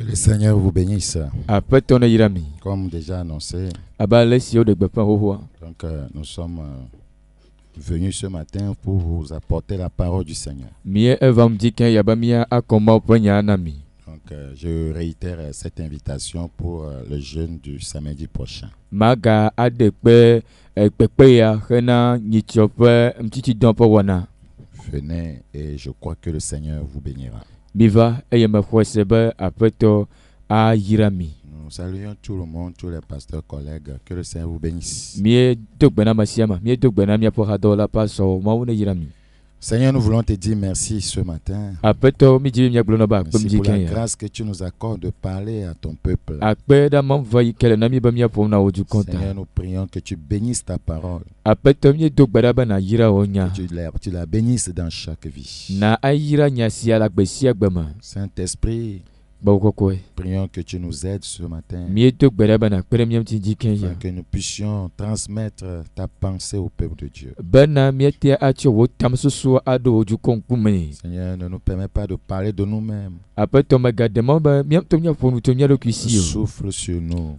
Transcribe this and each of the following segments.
Que le Seigneur vous bénisse. Comme déjà annoncé, donc, nous sommes venus ce matin pour vous apporter la parole du Seigneur. Donc, je réitère cette invitation pour le jeûne du samedi prochain. Venez et je crois que le Seigneur vous bénira. Nous saluons tout le monde, tous les pasteurs collègues. Que le Seigneur vous bénisse. Seigneur, nous voulons te dire merci ce matin. Merci pour la grâce que tu nous accordes de parler à ton peuple. Seigneur, nous prions que tu bénisses ta parole. Que tu la bénisses dans chaque vie. Saint-Esprit, prions que tu nous aides ce matin, afin que nous puissions transmettre ta pensée au peuple de Dieu. Seigneur, ne nous permets pas de parler de nous-mêmes. Souffle sur nous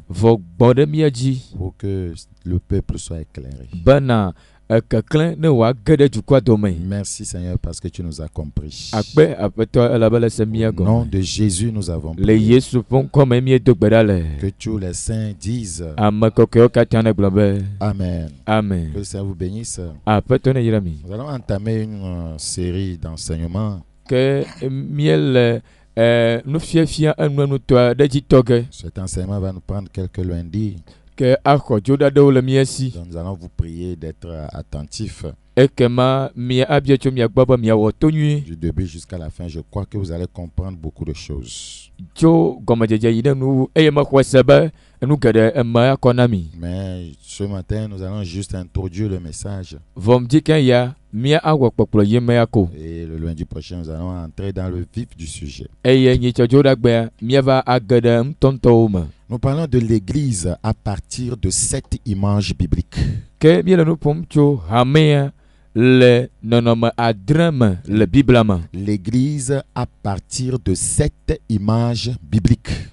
pour que le peuple soit éclairé. Merci Seigneur parce que tu nous as compris. Au nom de Jésus nous avons prié. Que tous les saints disent Amen. Amen. Que le Seigneur vous bénisse. Nous allons entamer une série d'enseignements. Cet enseignement va nous prendre quelques lundis. Donc nous allons vous prier d'être attentifs. Du début jusqu'à la fin, je crois que vous allez comprendre beaucoup de choses. Mais ce matin, nous allons juste introduire le message. Et le lundi prochain, nous allons entrer dans le vif du sujet. Nous parlons de l'Église à partir de 7 images bibliques. L'Église à partir de 7 images bibliques.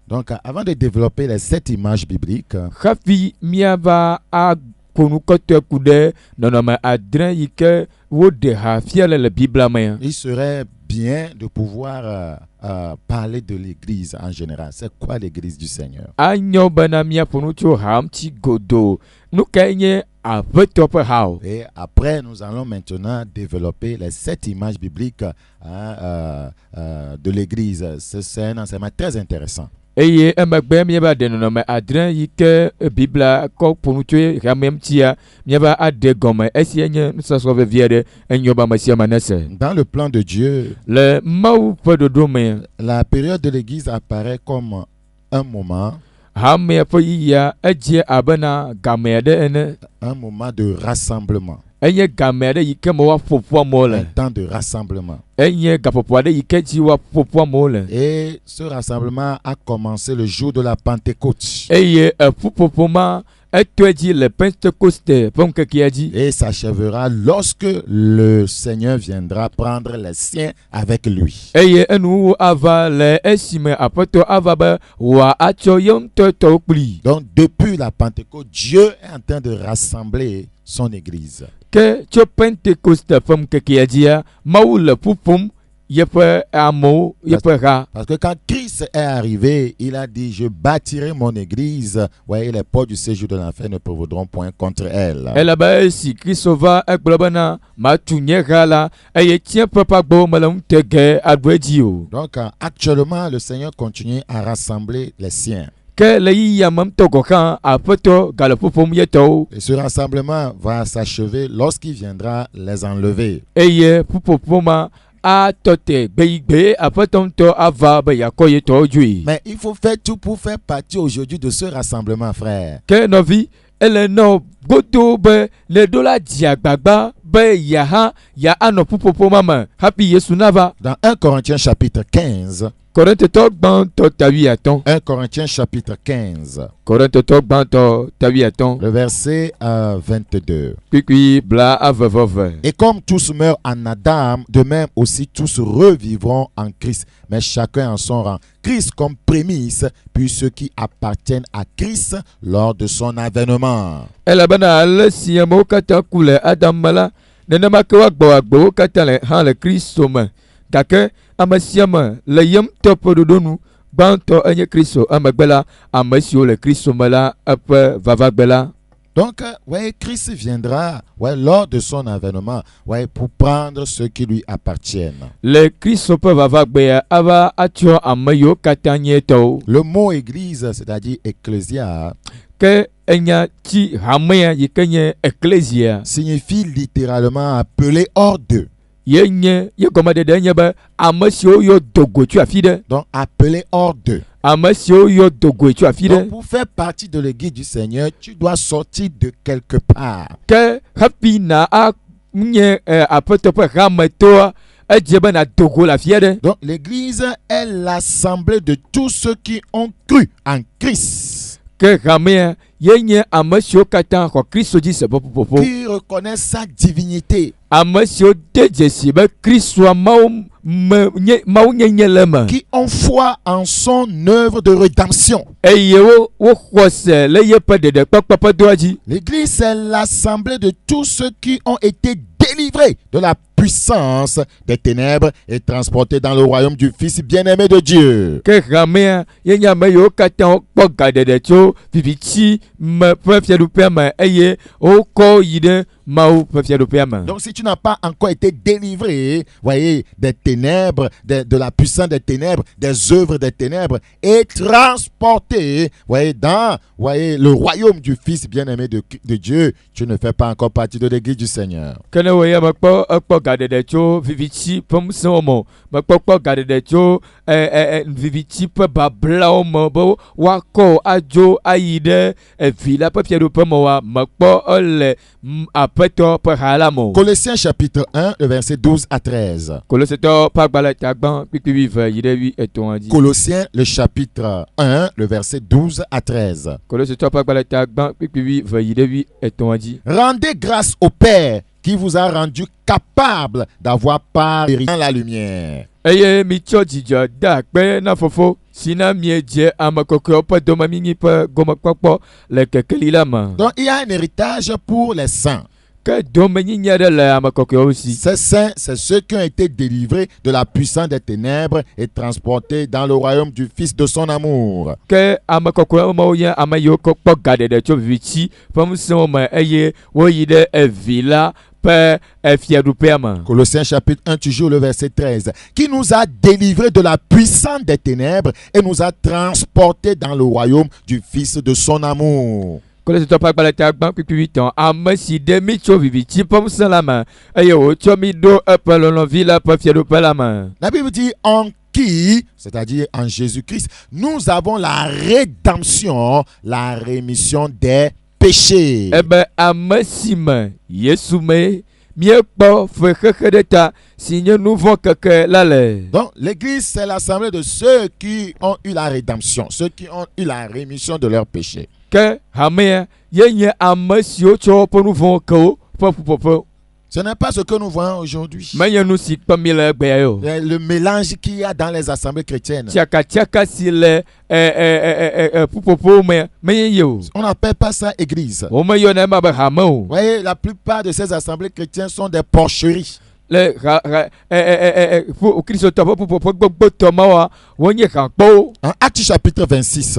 Donc, avant de développer les 7 images bibliques, il serait bien de pouvoir parler de l'Église en général. C'est quoi l'Église du Seigneur? Et après, nous allons maintenant développer les 7 images bibliques de l'Église. C'est un enseignement très intéressant. Dans le plan de Dieu, la période de l'Église apparaît comme un moment de rassemblement. Un temps de rassemblement. Et ce rassemblement a commencé le jour de la Pentecôte. Et s'achèvera lorsque le Seigneur viendra prendre les siens avec lui. Donc depuis la Pentecôte, Dieu est en train de rassembler son Église. Parce que quand Christ est arrivé, il a dit: je bâtirai mon église. Voyez, les portes du séjour de l'enfer ne prévaudront point contre elle. Donc actuellement, le Seigneur continue à rassembler les siens. Et ce rassemblement va s'achever lorsqu'il viendra les enlever. Mais il faut faire tout pour faire partie aujourd'hui de ce rassemblement, frère. godo be le dola diagbagba be ya ano pupopo mama happy Yesu nava. Dans 1 Corinthiens chapitre 15. 1 Corinthiens chapitre 15. Le verset 22. Et comme tous meurent en Adam, de même aussi tous revivront en Christ, mais chacun en son rang. Christ comme prémisse, puis ceux qui appartiennent à Christ lors de son avènement. Kake amasiama le yem topododonu banto enye Kristo amagbela amasio le Kristo mala ape vavagbela. Donc ouais, Christ viendra lors de son avènement pour prendre ceux qui lui appartiennent. Le Kristo pe vavagbea ava atio amayo katanyeto. Le mot église, c'est-à-dire ecclésia, que signifie littéralement appelé hors d'eux. Donc appelé hors d'eux. Donc pour faire partie de l'église du Seigneur, tu dois sortir de quelque part. Donc l'église est l'assemblée de tous ceux qui ont cru en Christ, qui reconnaissent sa divinité, qui ont foi en son œuvre de rédemption. L'église est l'assemblée de tous ceux qui ont été délivrés de la puissance des ténèbres et transportés dans le royaume du Fils bien-aimé de Dieu. Donc si tu n'as pas encore été délivré, voyez, des ténèbres, de la puissance des ténèbres, des œuvres des ténèbres, et transporté, voyez, dans le royaume du Fils bien-aimé de Dieu, tu ne fais pas encore partie de l'église du Seigneur. Colossiens chapitre 1, le verset 12 à 13. Colossiens le chapitre 1, le verset 12 à 13. Rendez grâce au Père qui vous a rendu capable d'avoir part dans la lumière. Donc il y a un héritage pour les saints. Ces saints, c'est ceux qui ont été délivrés de la puissance des ténèbres et transportés dans le royaume du Fils de son amour. Colossiens chapitre 1, toujours le verset 13. Qui nous a délivrés de la puissance des ténèbres et nous a transportés dans le royaume du Fils de son amour. La Bible dit en qui, c'est-à-dire en Jésus-Christ, nous avons la rédemption, la rémission des péchés. Donc l'église, c'est l'assemblée de ceux qui ont eu la rédemption, ceux qui ont eu la rémission de leurs péchés. Ce n'est pas ce que nous voyons aujourd'hui. Le mélange qu'il y a dans les assemblées chrétiennes. On n'appelle pas ça église. Vous voyez, la plupart de ces assemblées chrétiennes sont des porcheries. En Actes chapitre 26.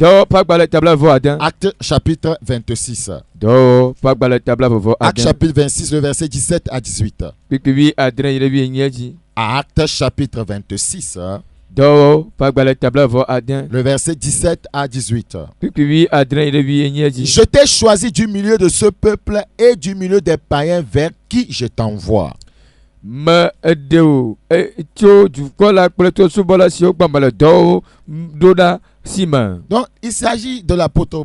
Acte chapitre 26. Acte chapitre 26, le verset 17 à 18. Acte chapitre 26. Le verset 17 à 18. Je t'ai choisi du milieu de ce peuple et du milieu des païens vers qui je t'envoie. Donc il s'agit de l'apôtre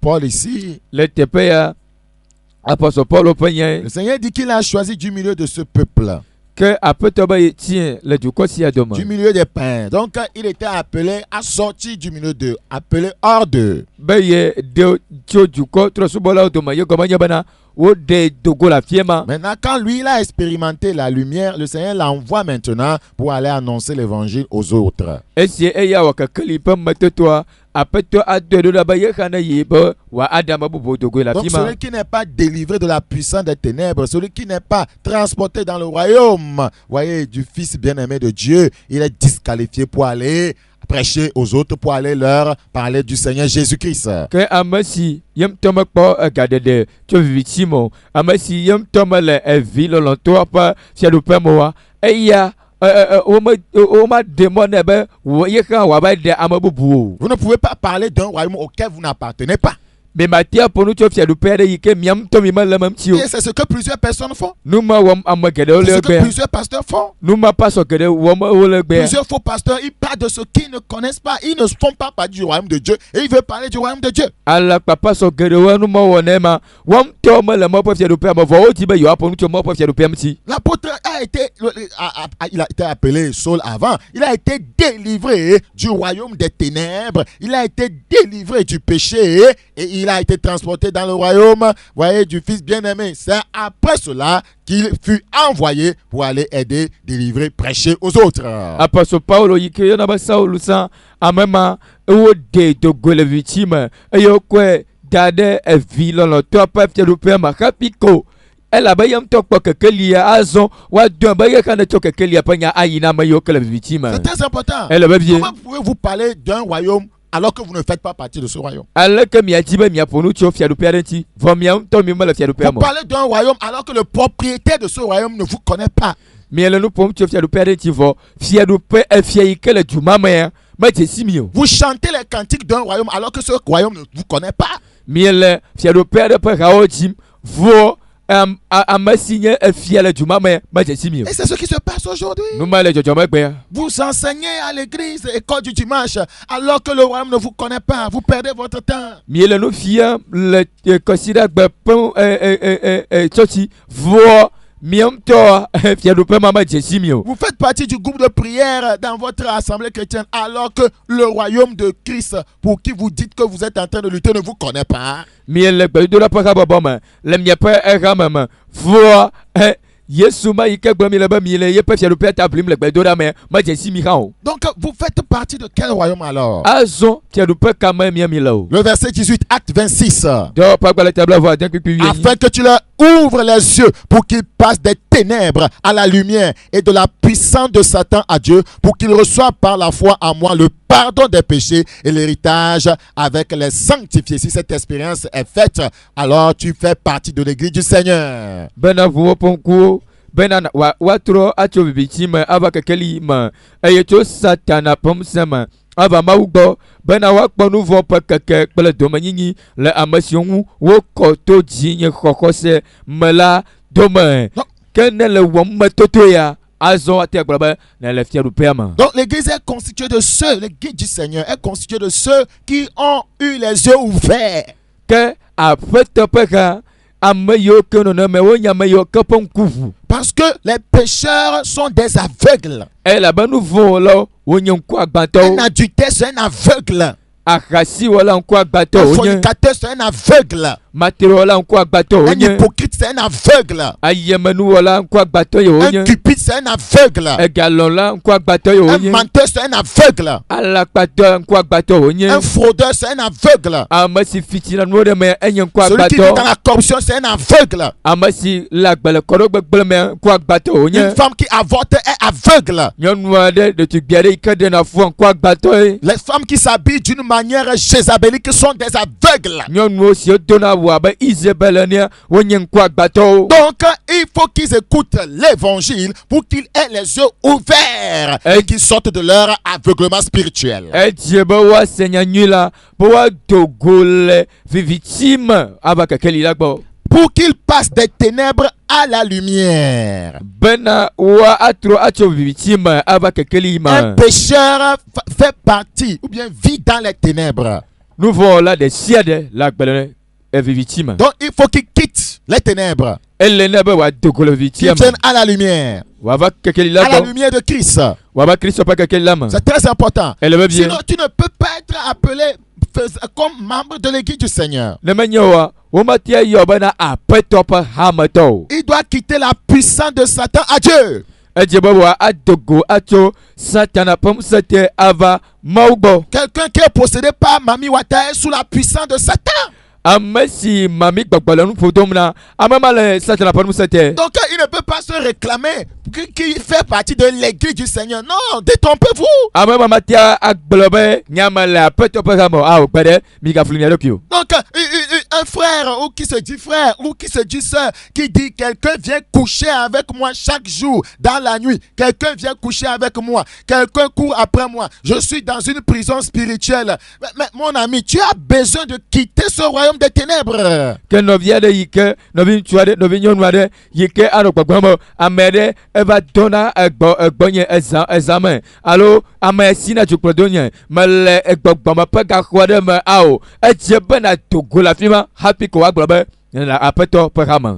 Paul ici, le tepe apôtre Paul au panye le Seigneur dit qu'il a choisi du milieu de ce peuple, que apôtre ba tient le du kosi adoma du milieu des païens. Donc il était appelé à sortir du milieu d'eux, appelé hors d'eux. baye de tio du ko tro subola adoma yo komanya bana wo de dogo la fiema. Maintenant, quand lui il a expérimenté la lumière, le Seigneur l'envoie maintenant pour aller annoncer l'évangile aux autres. Esi eya wakakali pa matotwa apôtre adodo la baye kana yibo wa adama bubo dogo la Donc fiema. celui qui n'est pas délivré de la puissance des ténèbres, celui qui n'est pas transporté dans le royaume, voyez, du Fils bien-aimé de Dieu, il est disqualifié pour aller prêcher aux autres, pour aller leur parler du Seigneur Jésus-Christ. Que amasi yem toma po gadede to vitimo amasi yem toma le ville lonto pa fiado pemoa eya o ma demone be wo yeka wa ba de amabubu. Vous ne pouvez pas parler d'un royaume auquel vous n'appartenez pas. Mais Matthieu pour nous tu fiado pere yike miam to mi malam tio. Et c'est ce que plusieurs personnes font. Nous ma wam amagede C'est ce ole que be. plusieurs pasteurs font. Nous ma pas so gede wam ole be. Plusieurs faux pasteurs, ils parlent de ce qu'ils ne connaissent pas. Ils ne font pas partie du royaume de Dieu. Et ils veulent parler du royaume de Dieu. Ala papa so gede wa nous ma wonema wam to ma le ma po fiado pe ma vo o ti be yo apo nous tu ma po fiado pe mti. L'apôtre il a été appelé Saul avant. Il a été délivré du royaume des ténèbres. Il a été délivré du péché. Et il a été transporté dans le royaume, voyez, du Fils bien-aimé. C'est après cela qu'il fut envoyé pour aller aider, délivrer, prêcher aux autres. Apôtre Paulo yike yo na ba Saul sa amema o de dogo le victime eyo kwe dade e ville lo to pa fiado pe ma kapiko. Elle ba yam to ko kekelia azon wa don ba ye kana to kekelia pa nya ayina ma yo kele victime. C'est très important. Elle ba bien. Comment pouvez-vous parler d'un royaume alors que vous ne faites pas partie de ce royaume? Ale ke mi ajibe mi aponu ti o fiado pe arenti vo mi am to mi ma le fiado pe Vous mo. parlez d'un royaume alors que le propriétaire de ce royaume ne vous connaît pas. Mi ele no pom ti o fiado pe arenti vo fiado pe e fie kele du mama ya ma te simio. Vous chantez les cantiques d'un royaume alors que ce royaume ne vous connaît pas. Mi ele fiado pe de pe rawo jim vo amasigne e fie le du mama ya ma te simio. Et c'est ce qui se passe aujourd'hui. Nous ma le jojo ma gbe. Vous enseignez à l'église, école du dimanche, alors que le royaume ne vous connaît pas. Vous perdez votre temps. Mi ele no fie le consider gbe pon choti vo mi am to fiado pe mama te simio. Vous faites partie du groupe de prière dans votre assemblée chrétienne alors que le royaume de Christ, pour qui vous dites que vous êtes en train de lutter, ne vous connaît pas. Mi ele gbe do la pa ka baba le mi pa mama vo Yesu ma yike gbe mi le ba mi le ye pe fiado pe tablim le gbe do da me ma je simi kan o. Donc vous faites partie de quel royaume alors? Azon fiado pe ka ma mi le o. Le verset 18, acte 26. Do pa gba la table voix den pipi wi. Afin que tu leur ouvres les yeux pour qu'ils passent des ténèbres à la lumière et de la puissance de Satan à Dieu, pour qu'ils reçoivent par la foi en moi le pardon des péchés et l'héritage avec les sanctifiés. Si cette expérience est faite, alors tu fais partie de l'église du Seigneur. Bena vuo ponku bena wa tro acho bibichi ma aba kekeli ma eye to satana pom sama aba ma ugbo bena wa kponu vo pa keke pele do manyinyi le amasion wo ko to jinye kokose mala do ma kene le wo matoto ya azon ate agba na le fiaru pema. Donc l'église est constituée de ceux, l'église du Seigneur est constituée de ceux qui ont eu les yeux ouverts. Que afete peka ameyo que no me wo nya meyo kapon kuvu. Parce que les pécheurs sont des aveugles. Elle a ben nouveau là wo nya nko agbanto. Un adultère c'est un aveugle. Akasi wala nko agbanto. Un fornicateur c'est un aveugle. Matero wala nko agbanto. Un hypocrite c'est un aveugle. Ayemenu wala nko agbanto yo. Un cupide c'est un aveugle. Egalon la nko agbanto yo. Un menteur c'est un aveugle. Alakpato nko agbanto yo. Un fraudeur c'est un aveugle. Amasi fitina no de me enye nko agbanto. Celui qui vit dans la corruption c'est un aveugle. Amasi la gbele koro gbele me nko agbanto yo. Une femme qui avorte est aveugle. Nyonwa de tu biere ikade na fu nko agbanto. Les femmes qui s'habillent d'une manière jézabélique sont des aveugles. Nyonwa si dona wa ba Isabelle wonye nko agbanto. Donc il faut qu'ils écoutent l'évangile pour qu'ils aient les yeux ouverts et qu'ils sortent de leur aveuglement spirituel. Et Dieu wa senya nyula bo wa dogole vivitime abaka keli lagbo. Pour qu'ils passent des ténèbres à la lumière. Bena wa atro acho vivitime abaka keli ma. Un pécheur fait partie ou bien vit dans les ténèbres. nous voyons là des sièdes la belle est victime. Donc il faut qu'il quitte les ténèbres. Elle n'est pas de victime. Qu'il vienne à la lumière. À la lumière de Christ. C'est très important. Sinon, tu ne peux pas être appelé comme membre de l'église du Seigneur. Il doit quitter la puissance de Satan à Dieu. Quelqu'un qui est possédé par Mami Wata est sous la puissance de Satan. Donc il ne peut pas se réclamer qu'il fait partie de l'église du Seigneur. Non, détrompez-vous. Donc un frère ou qui se dit frère ou qui se dit sœur, qui dit quelqu'un vient coucher avec moi chaque jour dans la nuit, quelqu'un vient coucher avec moi, quelqu'un court après moi, je suis dans une prison spirituelle. Mais mon ami, tu as besoin de quitter ce royaume des ténèbres.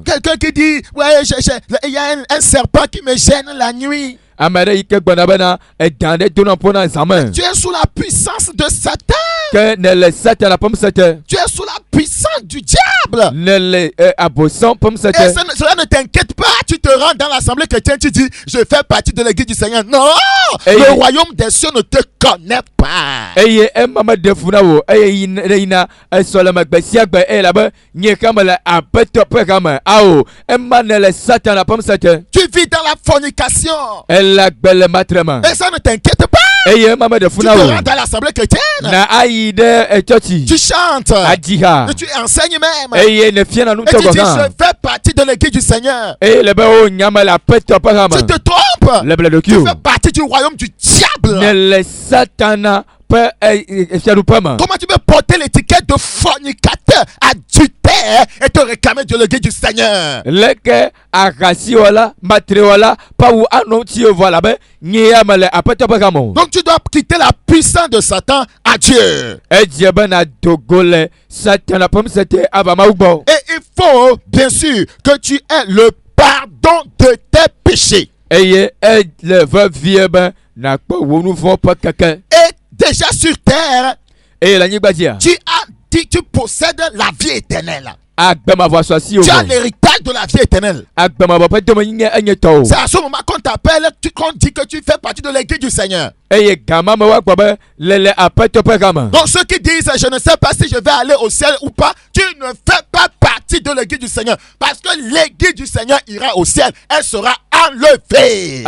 Quelqu'un qui dit ouais, il y a un serpent qui me gêne la nuit. Tu es sous la puissance de Satan. Tu es sous la puissance du diable. Et cela ne t'inquiète pas. Tu te rends dans l'assemblée chrétienne, tu dis je fais partie de l'église du Seigneur. Non, le royaume des cieux ne te connaît pas. Tu vis dans la fornication. Et ça ne t'inquiète pas. Tu te rends dans l'assemblée chrétienne. Tu chantes. Et tu enseignes même. Et tu dis je fais partie de l'église du Seigneur. Tu te trompes. Tu fais partie du royaume du diable. Comment tu peux porter l'étiquette de fornicateur, adultère et te réclamer de l'église du Seigneur? Donc tu dois quitter la puissance de Satan à Dieu. Et il faut bien sûr que tu aies le pardon de tes péchés. Et déjà sur terre, tu possèdes la vie éternelle. Tu as l'héritage de la vie éternelle. C'est à ce moment qu'on t'appelle, qu'on dit que tu fais partie de l'église du Seigneur. Donc ceux qui disent je ne sais pas si je vais aller au ciel ou pas, tu ne fais pas partie de l'église du Seigneur. Parce que l'église du Seigneur ira au ciel. Elle sera enlevée.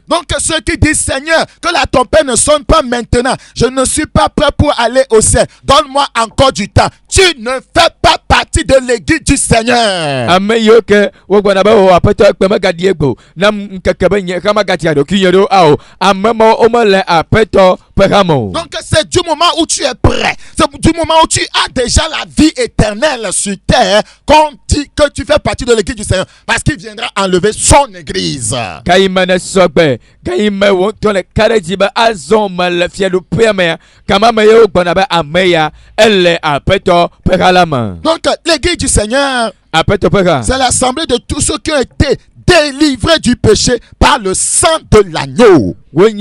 Donc ceux qui disent Seigneur, que la trompette ne sonne pas maintenant, je ne suis pas prêt pour aller au ciel, donne-moi encore du temps. Tu ne fais pas partie de l'église du Seigneur. Donc c'est du moment où tu es prêt, c'est du moment où tu as déjà la vie éternelle sur terre qu'on dit que tu fais partie de l'église du Seigneur, parce qu'il viendra enlever son église. Donc l'église du Seigneur, c'est l'assemblée de tous ceux qui ont été délivrés du péché par le sang de l'agneau. Donc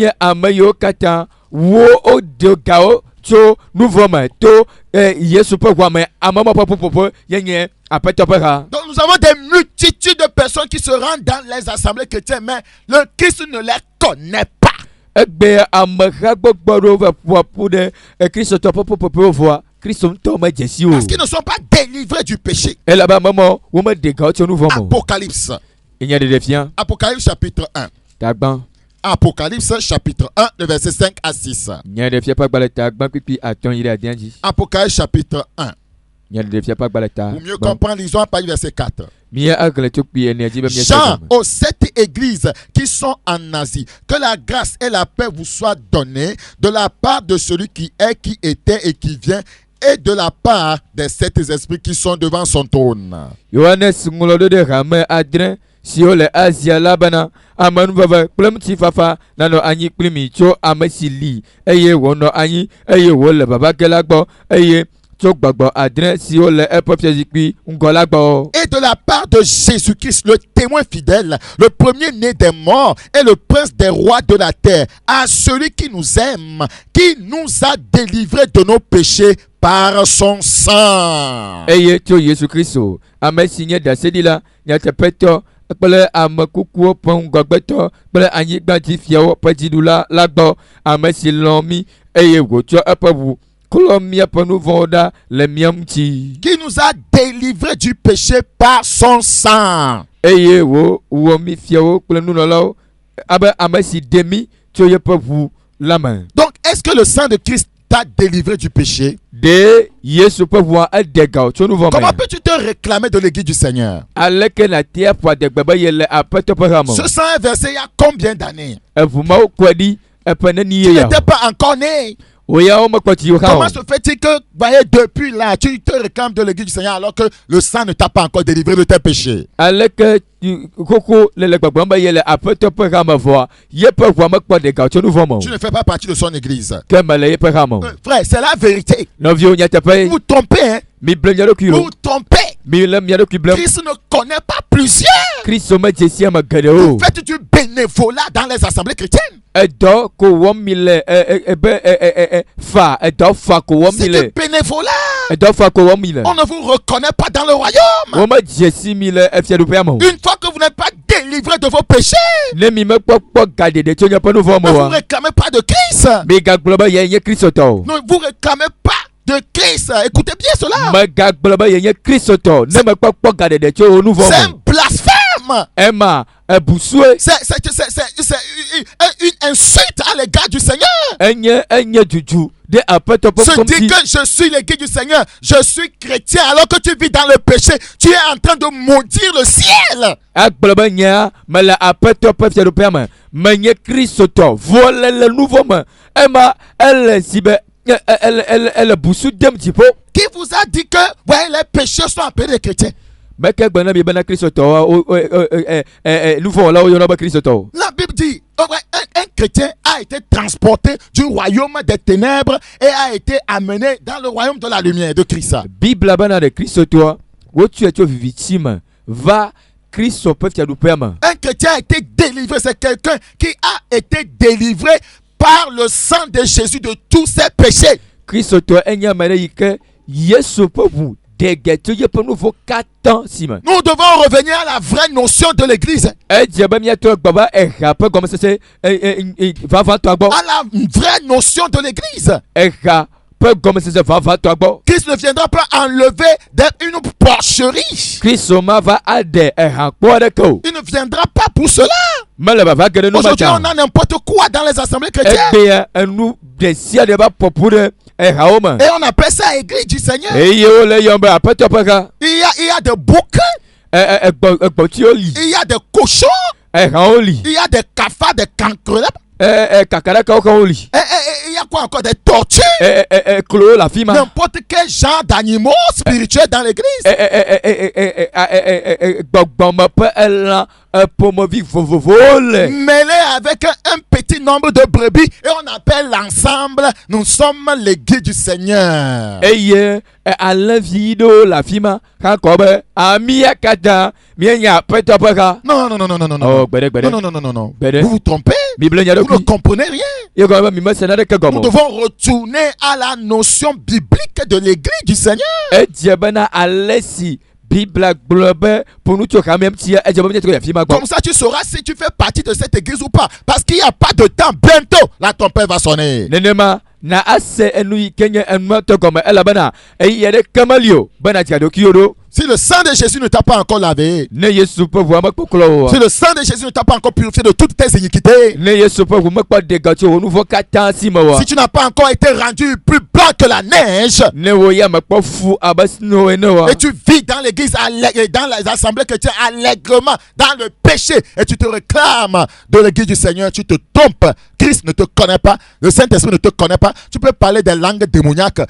nous avons des multitudes de personnes qui se rendent dans les assemblées chrétiennes, mais le Christ ne les connaît pas. Parce qu'ils ne sont pas délivrés du péché. Apocalypse. Apocalypse chapitre 1. Apocalypse chapitre 1, le verset 5 à 6. Apocalypse chapitre 1. Pour mieux comprendre, lisons à partir du verset 4. Jean aux 7 églises qui sont en Asie, que la grâce et la paix vous soient données de la part de celui qui est, qui était et qui vient, et de la part des sept esprits qui sont devant son trône. Yohanes ngolodo de rame adren si ole Asia labana amanu baba plem ti fafa nano anyi plimi cho amesili eye wono anyi eye wole baba gelagbo eye cho gbagbo adren si ole epopiezipi ngolagbo. Et de la part de Jésus-Christ, le témoin fidèle, le premier-né des morts et le prince des rois de la terre, à celui qui nous aime, qui nous a délivrés de nos péchés par son sang. Eye cho Yesu Kristo amesinye dasedila nyatepeto kple amekukuwo ƒe ŋgɔgbetɔ kple anyigba dzi fiawo ƒe dziɖula la gbɔ, ame si lɔ̃ mí eye wòtsɔ eƒe ʋu klɔ míaƒe nu vɔ̃wo ɖa le mía ŋuti. Qui nous a délivrés du péché par son sang. Eye wòwɔ mí fiawo kple nunɔlawo abe ame si ɖe mí tso yeƒe ʋu la me. Donc, est-ce que le sang de Christ t'a délivré du péché? De Yesu ƒe ʋua eɖe ga wò tso nu vɔ̃ me. Comment peux-tu te réclamer de l'église du Seigneur? Aleke nàte aƒo adegbe be yele aƒetɔ ƒe hame. Ce sang est versé il y a combien d'années? Eʋu mawo kɔe ɖi eƒe neni Tu ye ya. n'étais pas encore né. Oyawo mekpɔ tsi wo hã o. Comment se fait-il que, voyez, depuis là, tu te réclames de l'église du Seigneur alors que le sang ne t'a pas encore délivré de tes péchés? Aleke koko le gbagblɔm be yele aƒetɔ ƒe hame vɔa yeƒe ʋua mekpɔ ɖe ga wò tso nu vɔ̃ me o. Tu ne fais pas partie de son église. Ke mele yeƒe hame o. Frère, c'est la vérité. Nɔviwo nyateƒe Vous trompez, hein? mi ble mia ɖokui Vous o. trompez. Mi le mia ɖokui blem. Christ ne connaît pas plusieurs. Kristo me dze si ame geɖe o. Vous faites du bénévolat dans les assemblées chrétiennes. Edɔ ko wɔm mi le edɔ fa ko wɔm mi C'est le. du bénévolat. Edɔ fa ko wɔm mi le. On ne vous reconnaît pas dans le royaume. Wo me dze si mi le efiaɖuƒea me o. Une fois que vous n'êtes pas délivré de vos péchés, Ne mi mekpɔ kpɔ gaɖeɖe tso nyaƒe nu vɔ̃ me ne vous oa. réclamez pas de Christ. Mi gagblɔ be ye nye kristotɔ o. Ne vous réclamez pas de Christ. Écoutez bien cela. Me gagblɔ be ye nye kristotɔ ne mekpɔ kpɔ gaɖeɖe tso wo nu vɔ̃ C'est me. un blasphème. Ema ebusue C'est une insulte à l'égard du Seigneur. enye juju de aƒetɔ ƒe Se dit kɔmti. que je suis l'église du Seigneur, je suis chrétien, alors que tu vis dans le péché, tu es en train de maudire le ciel. Agblɔ be nyea mele aƒetɔ ƒe fiaɖuƒea me menye kristotɔ vɔ le nu vɔ me ema ele si be ele busu dem dziƒo. Qui vous a dit que ouais, les pécheurs sont appelés des chrétiens? Meke gbe na mi bena kristotɔwo nu vɔ wɔlawo yɔna be kristotɔ. La Bible dit un chrétien a été transporté du royaume des ténèbres et a été amené dans le royaume de la lumière de Christ. Bibla bena de kristotɔa wotsɔe tso vivitsi me va Kristo ƒe fiaɖuƒea me. Un chrétien a été délivré, c'est quelqu'un qui a été délivré par le sang de Jésus de tous ses péchés. Kristotɔ enye ame ɖe yi ke Yesu ƒe ʋu ɖe ge tso yeƒe nu vɔ katã si me. Nous devons revenir à la vraie notion de l'église, Edze be miatrɔ gbɔ be eha ƒe gɔmesese vavãtɔa gbɔ. à la vraie notion de l'église. Eha ƒe gɔmesese vavãtɔa gbɔ. Christ ne viendra pas enlever une porcherie. Kristo ma va aɖe eha kpɔ aɖeke o. Il ne viendra pas pour cela. Mele vava ge ɖe nu Aujourd'hui, on matsa. a n'importe quoi dans les assemblées chrétiennes. Egbea enu ɖe sia ɖe va ƒoƒu ɖe ehawo me. Et on appelle ça église du Seigneur. Eye wole yɔm be aƒetɔ ƒe ha. Il y a des bouquins, Egbɔtiwo li. il y a des cochons, Ehawo li. il y a des cafards, des cancrelets. Kakaɖakawo kawo li. Et il y a quoi encore? Des tortues. Klowo le afi ma. N'importe quel genre d'animaux spirituels dans l'église. Gbɔgbɔme ƒe elã ƒomevi vovovowo le. Mêlés avec un petit nombre de brebis. Et on appelle l'ensemble, nous sommes l'église du Seigneur. Eye alẽvi ɖewo le afi ma kakɔ be amia katã mienye aƒetɔ ƒe ha. Non, non, non, non, non, non, Oh, non. gbeɖe Non, gbeɖe. non, non, non, non, non. Gbeɖe. Vous vous trompez. Mi ble nya Vous ne ɖokui. comprenez rien. Ye gɔme be mi mese naɖeke gɔme Nous o. devons retourner à la notion biblique de l'église du Seigneur. Edze bena ale si Bibla gblɔ be ƒo nu tso hame ŋutia edze be miatrɔ yi afi ma gbɔ. Comme ça, tu sauras si tu fais partie de cette église ou pas. Parce qu'il n'y a pas de temps. Bientôt, la trompette va sonner. Nenema na ase enu yi ke nye enua tɔ gɔme elabena eyi ɖe kemeli o bena dzi aɖokuiwo ɖo. Si le sang de Jésus ne t'a pas encore lavé, Ne Yesu ƒe ʋua mekpɔ klɔ o. si le sang de Jésus ne t'a pas encore purifié de toutes tes iniquités, Ne Yesu ƒe ʋu mekpɔ ɖe ga tso wo nu vɔ katã si me oa. si tu n'as pas encore été rendu plus blanc que la neige, Ne wo ya mekpɔ fu abe snow ene oa. et tu vis dans l'église, dans les assemblées chrétiennes allègrement, dans le péché, et tu te réclames de l'église du Seigneur, tu te trompes. Christ ne te connaît pas, le Saint-Esprit ne te connaît pas. Tu peux parler des langues démoniaques.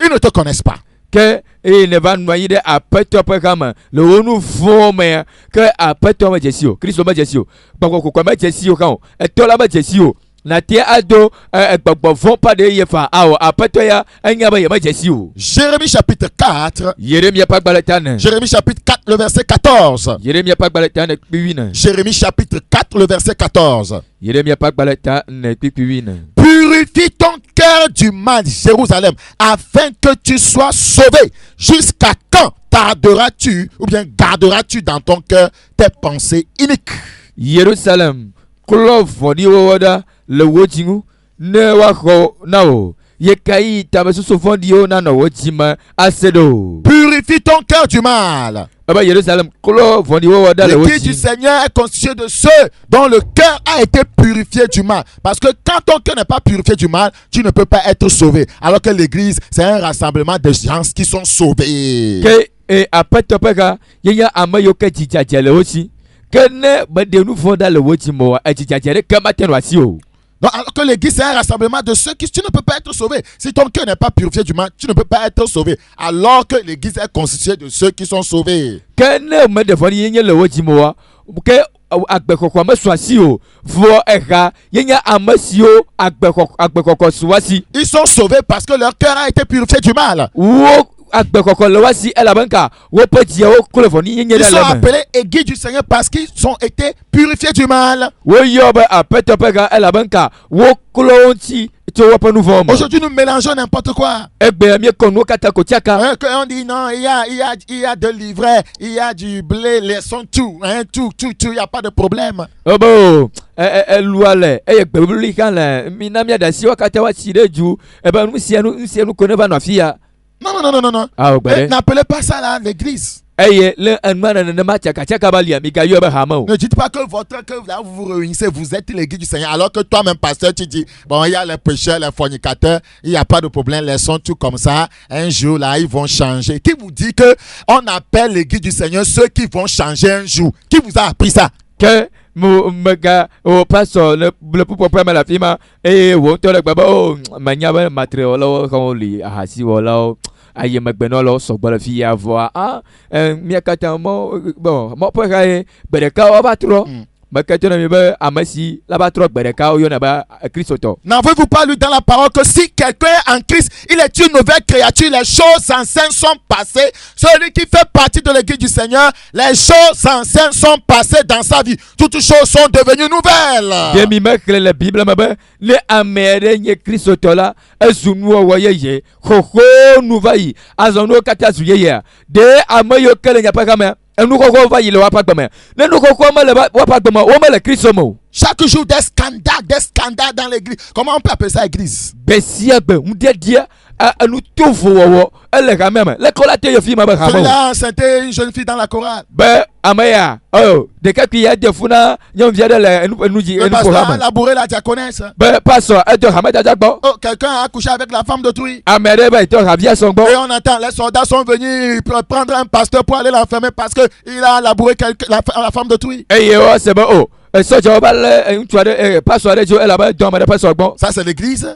Ils ne te connaissent pas. Que il ne va noyer de apeto pe kama le onu forme que apeto ma jesio Christ ma jesio bako ko ma jesio kan e to la ma jesio na tie ado gbogbo fon pa de yefa awo apeto ya anya ba ye ma jesio. Jérémie chapitre 4. Jérémie pas baletane. Jérémie chapitre 4 le verset 14. Jérémie pas baletane piwina. Jérémie chapitre 4 le verset 14. Jérémie pas baletane piwina. Purifie ton cœur du mal, Jérusalem, afin que tu sois sauvé. Jusqu'à quand tarderas-tu ou bien garderas-tu dans ton cœur tes pensées iniques? Jérusalem, Clovoni Woda, le Wojingu, ne wako nao. Yekai tabasu fondio na no wojima asedo. Purifie ton cœur du mal. Jérusalem, le qui du Seigneur est constitué de ceux dont le cœur a été purifié du mal. Parce que quand ton cœur n'est pas purifié du mal, tu ne peux pas être sauvé. Alors que l'église, c'est un rassemblement de gens qui sont sauvés. Et après, il y a un maillot qui est aussi. Que ne nous font dans le Wotimo et qui est comme atténuation. Donc, alors que l'église, c'est un rassemblement de ceux qui, tu ne peux pas être sauvé. Si ton cœur n'est pas purifié du mal, tu ne peux pas être sauvé. Alors que l'église est constituée de ceux qui sont sauvés. Que ne me devenir le Wotimo, que agbekoko meswasio vo eka yenya amasio agbekoko swasi. Ils sont sauvés parce que leur cœur a été purifié du mal. Ils sont appelés aiguilles du Seigneur parce qu'ils ont été purifiés du mal. Aujourd'hui, nous mélangeons n'importe quoi. On dit non, il y a de l'ivraie, il y a du blé, laissons tout, hein, tout, il n'y a pas de problème. Non. N'appelez pas ça là l'église. Ne dites pas que là vous vous réunissez, vous êtes l'église du Seigneur, alors que toi-même, pasteur, tu dis, bon, il y a les pécheurs, les fornicateurs, il n'y a pas de problème, laissons tout comme ça. Un jour, là, ils vont changer. Qui vous dit que on appelle l'église du Seigneur ceux qui vont changer un jour? Qui vous a appris ça? Que mega au pasteur le pour prendre la firma et on te le babo manya matériel quand li ahasi wala aye magbenolo so bala fi avoir ah miakata mo bon mo pour ka bereka o batro makatona mibe amasi la batro bereka o yona ba Christo. N'avez-vous pas lu dans la parole que si quelqu'un est en Christ, il est une nouvelle créature, les choses anciennes sont passées. Celui qui fait partie de l'église du Seigneur, les choses anciennes sont passées dans sa vie. Toutes choses sont devenues nouvelles. Demi mek la Bible mabe le amere nye Christo la ezunu woyeye koko nouvai azono katazuye ya de amayo kele nya pa kama. Chaque jour des scandales dans l'église. Comment on peut appeler ça église? Cela, c'était une jeune fille dans la chorale. De cas qui a des funa, nous a labouré la diaconesse. Quelqu'un a couché avec la femme d'autrui. Et on entend, les soldats sont venus prendre un pasteur pour aller l'enfermer parce qu'il a labouré la femme d'autrui. C'est bon. Ça c'est l'église.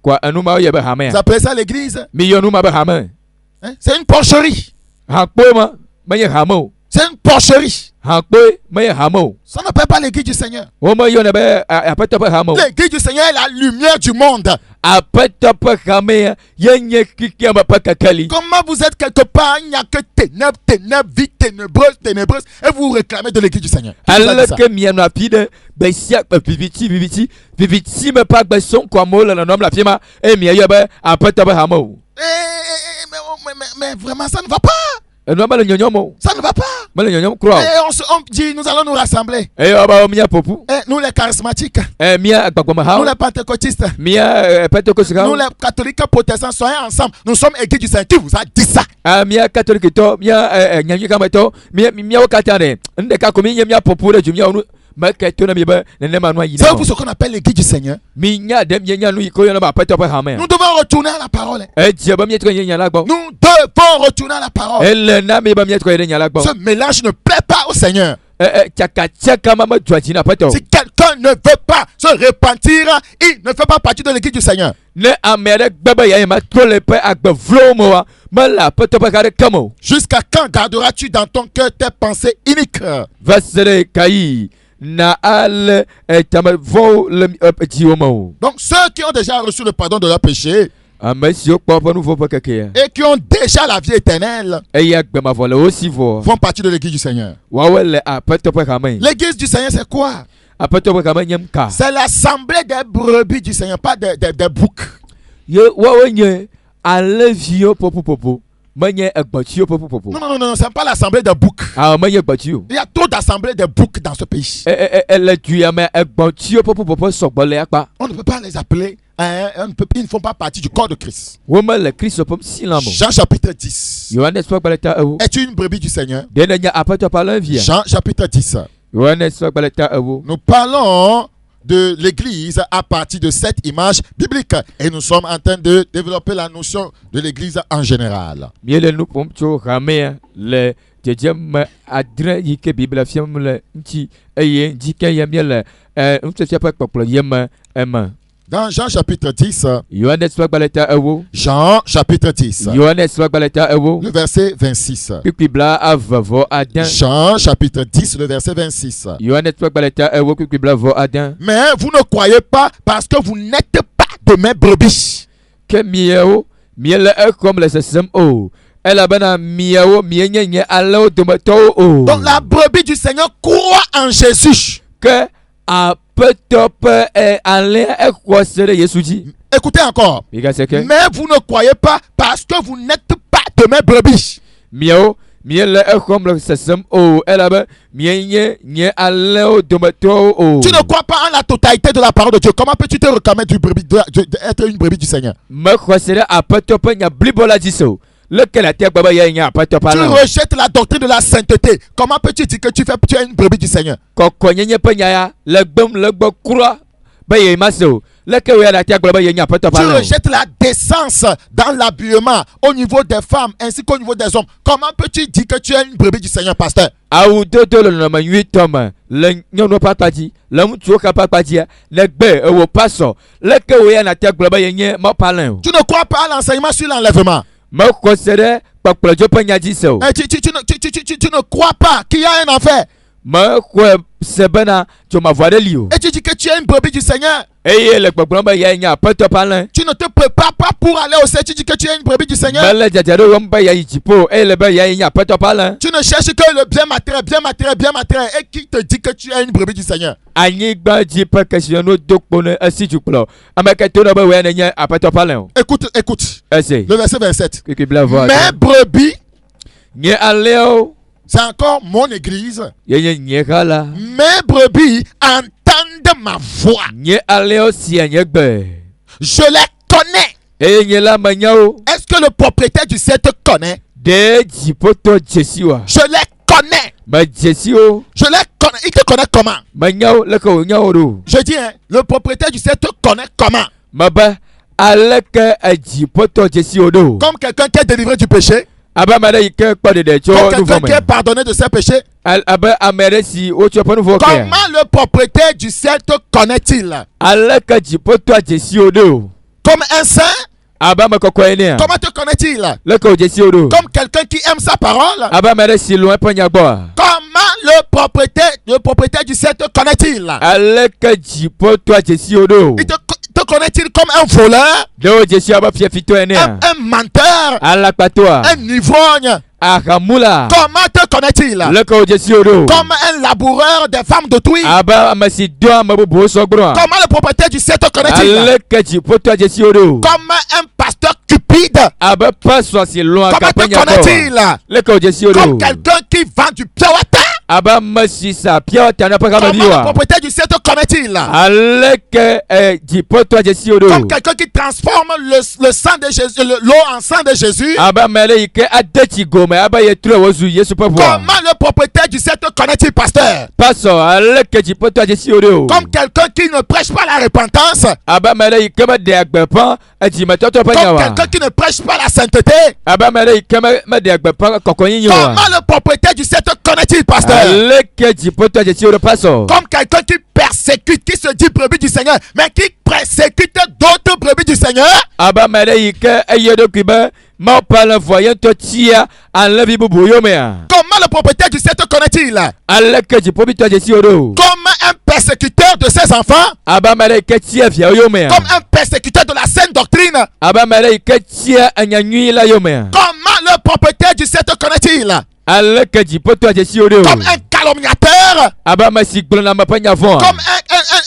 Quoi, ça appelle ça l'église. C'est une porcherie. C'est une porcherie. Ça n'appelle pas l'église du Seigneur. L'église du Seigneur est la lumière du monde. Comment vous êtes quelque part, il n'y a que ténèbres, vie ténébreuse, et vous réclamez de l'église du Seigneur. Mais vraiment, ça ne va pas. Ça ne va pas. Et on dit, nous allons nous rassembler. Nous les charismatiques. Nous les pentecôtistes. Nous les catholiques protestants, soyez ensemble. Nous sommes église du Seigneur. Qui vous a dit ça? C'est pour ce qu'on appelle l'église du Seigneur. Nous devons retourner à la parole. Nous devons retourner à la parole. Ce mélange ne plaît pas au Seigneur. Si quelqu'un ne veut pas se repentir, il ne fait pas partie de l'église du Seigneur. Jusqu'à quand garderas-tu dans ton cœur tes pensées uniques? Donc ceux qui ont déjà reçu le pardon de leurs péchés et qui ont déjà la vie éternelle font partie de l'église du Seigneur. L'église du Seigneur, c'est quoi? C'est l'assemblée des brebis du Seigneur, pas des boucs. Non, c'est pas l'assemblée des boucs. Il y a trop d'assemblées de boucs dans ce pays. On ne peut pas les appeler. Ils ne font pas partie du corps de Christ. Jean chapitre 10. Es-tu une brebis du Seigneur? Jean chapitre 10. Nous parlons de l'église à partir de cette image biblique et nous sommes en train de développer la notion de l'église en général. Dans Jean chapitre 10, Jean chapitre 10, le verset 26. Jean chapitre 10, le verset 26. Mais vous ne croyez pas parce que vous n'êtes pas de mes brebis. Donc la brebis du Seigneur croit en Jésus. Écoutez encore. Mais vous ne croyez pas parce que vous n'êtes pas de mes brebis. Tu ne crois pas en la totalité de la parole de Dieu. Comment peux-tu te réclamer d'être une brebis du Seigneur? Tu rejettes la doctrine de la sainteté. Comment peux-tu dire que tu es une brebis du Seigneur? Tu rejettes la décence dans l'habillement au niveau des femmes ainsi qu'au niveau des hommes. Comment peux-tu dire que tu es une brebis du Seigneur, pasteur? Tu ne crois pas à l'enseignement sur l'enlèvement. Tu ne crois pas qu'il y a un enfer. Et tu dis que tu es une brebis du Seigneur. Tu ne te prépares pas pour aller au ciel. Tu dis que tu es une brebis du Seigneur. Tu ne cherches que le bien matériel. Et qui te dit que tu es une brebis du Seigneur? Écoute. Le verset 27. Mes brebis, c'est encore mon église. Mes brebis entendent ma voix. Je les connais. Est-ce que le propriétaire du ciel te connaît? Je les connais. Je les connais. Il te connaît comment? Je dis, le propriétaire du ciel te connaît comment? Comme quelqu'un qui est délivré du péché. Comme quelqu'un qui est pardonné de ses péchés. Comment le propriétaire du ciel te connaît-il? Comme un saint? Comment te connaît-il? Comme quelqu'un qui aime sa parole? Comment le propriétaire du ciel te connaît-il? Il te connaît-il comme un voleur? Un menteur? Un ivrogne? Comment te connaît-il? Comme un laboureur des femmes d'autrui? Comment le propriétaire du ciel te connaît-il? Comme un pasteur cupide? Comment te connaît-il? Comme quelqu'un qui vend du pure-water? Comment le propriétaire du ciel te connaît-il? Comme quelqu'un qui transforme le sang de Jésus, l'eau en sang de Jésus? Comment le propriétaire du ciel te connaît-il, pasteur? Comme quelqu'un qui ne prêche pas la repentance? quelqu'un qui ne prêche pas la sainteté. Comment le propriétaire du secteur connaît-il, pasteur? Comme quelqu'un qui persécute, qui se dit brebis du Seigneur, mais qui persécute d'autres brebis du Seigneur. Comment le propriétaire du secteur connaît-il? Comme un persécuteur de ses enfants, comme un persécuteur de la saine doctrine. Comment le propriétaire du secteur connaît-il? Comme un calomniateur, comme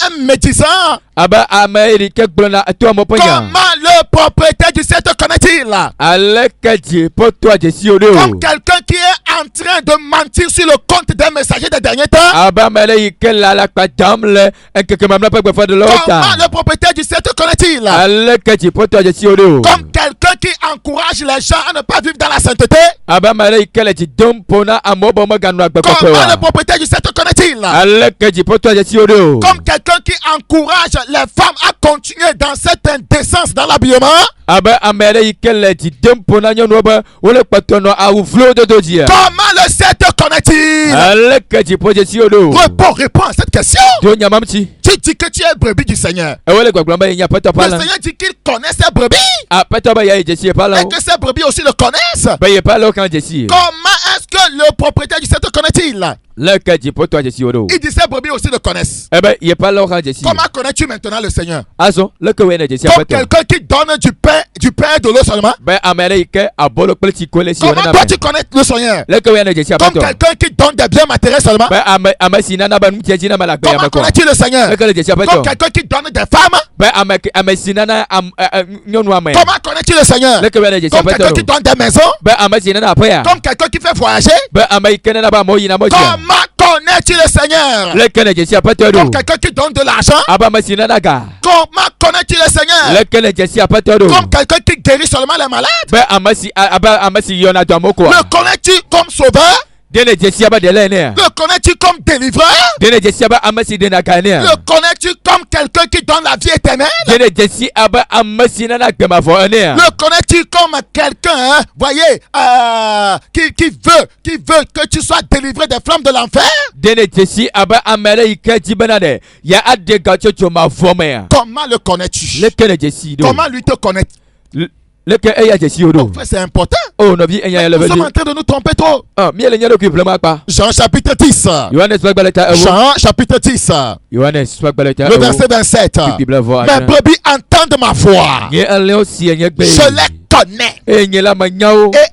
un médisant. Comment le propriétaire du secteur connaît-il? Comme quelqu'un qui est en train de mentir sur le compte des messagers des derniers temps. Comment le propriétaire du secteur connaît-il? Comme quelqu'un qui encourage les gens à ne pas vivre dans la sainteté. Comment le propriétaire du secteur connaît-il? Comme quelqu'un qui encourage les femmes à continuer dans cette indécence dans l'habillement. Comment le secteur connaît-il? Réponds à cette question. Tu dis que tu es brebis du Seigneur. Le Seigneur dit qu'il connaît ses brebis. Et que ses brebis aussi le connaissent. Comment est-ce que le propriétaire du secteur connaît-il? Il dit ses brebis aussi le connaissent. Comment connais-tu maintenant le Seigneur? Comme quelqu'un qui donne du pain et de l'eau seulement. Comment toi tu connais le Seigneur? Comme quelqu'un qui donne des biens matériels seulement. Comment connais-tu le Seigneur? Comme quelqu'un qui donne des femmes. Comment connais-tu le Seigneur? Comme quelqu'un qui donne des maisons. Comme quelqu'un qui fait voyager. Comment connais-tu le Seigneur? Comme quelqu'un qui donne de l'argent. Comment connais-tu le Seigneur? Comme quelqu'un qui guérit seulement les malades. Le connais-tu comme sauveur? Le connais-tu comme délivreur? Le connais-tu comme quelqu'un qui donne la vie éternelle? Le connais-tu comme quelqu'un, voyez, qui veut que tu sois délivré des flammes de l'enfer? Comment le connais-tu? Comment lui te connaît? C'est important. Nous sommes en train de nous tromper trop. Jean chapitre 10. Jean chapitre 10. Le verset 27. Mes brebis entendent ma voix. Je les connais. Et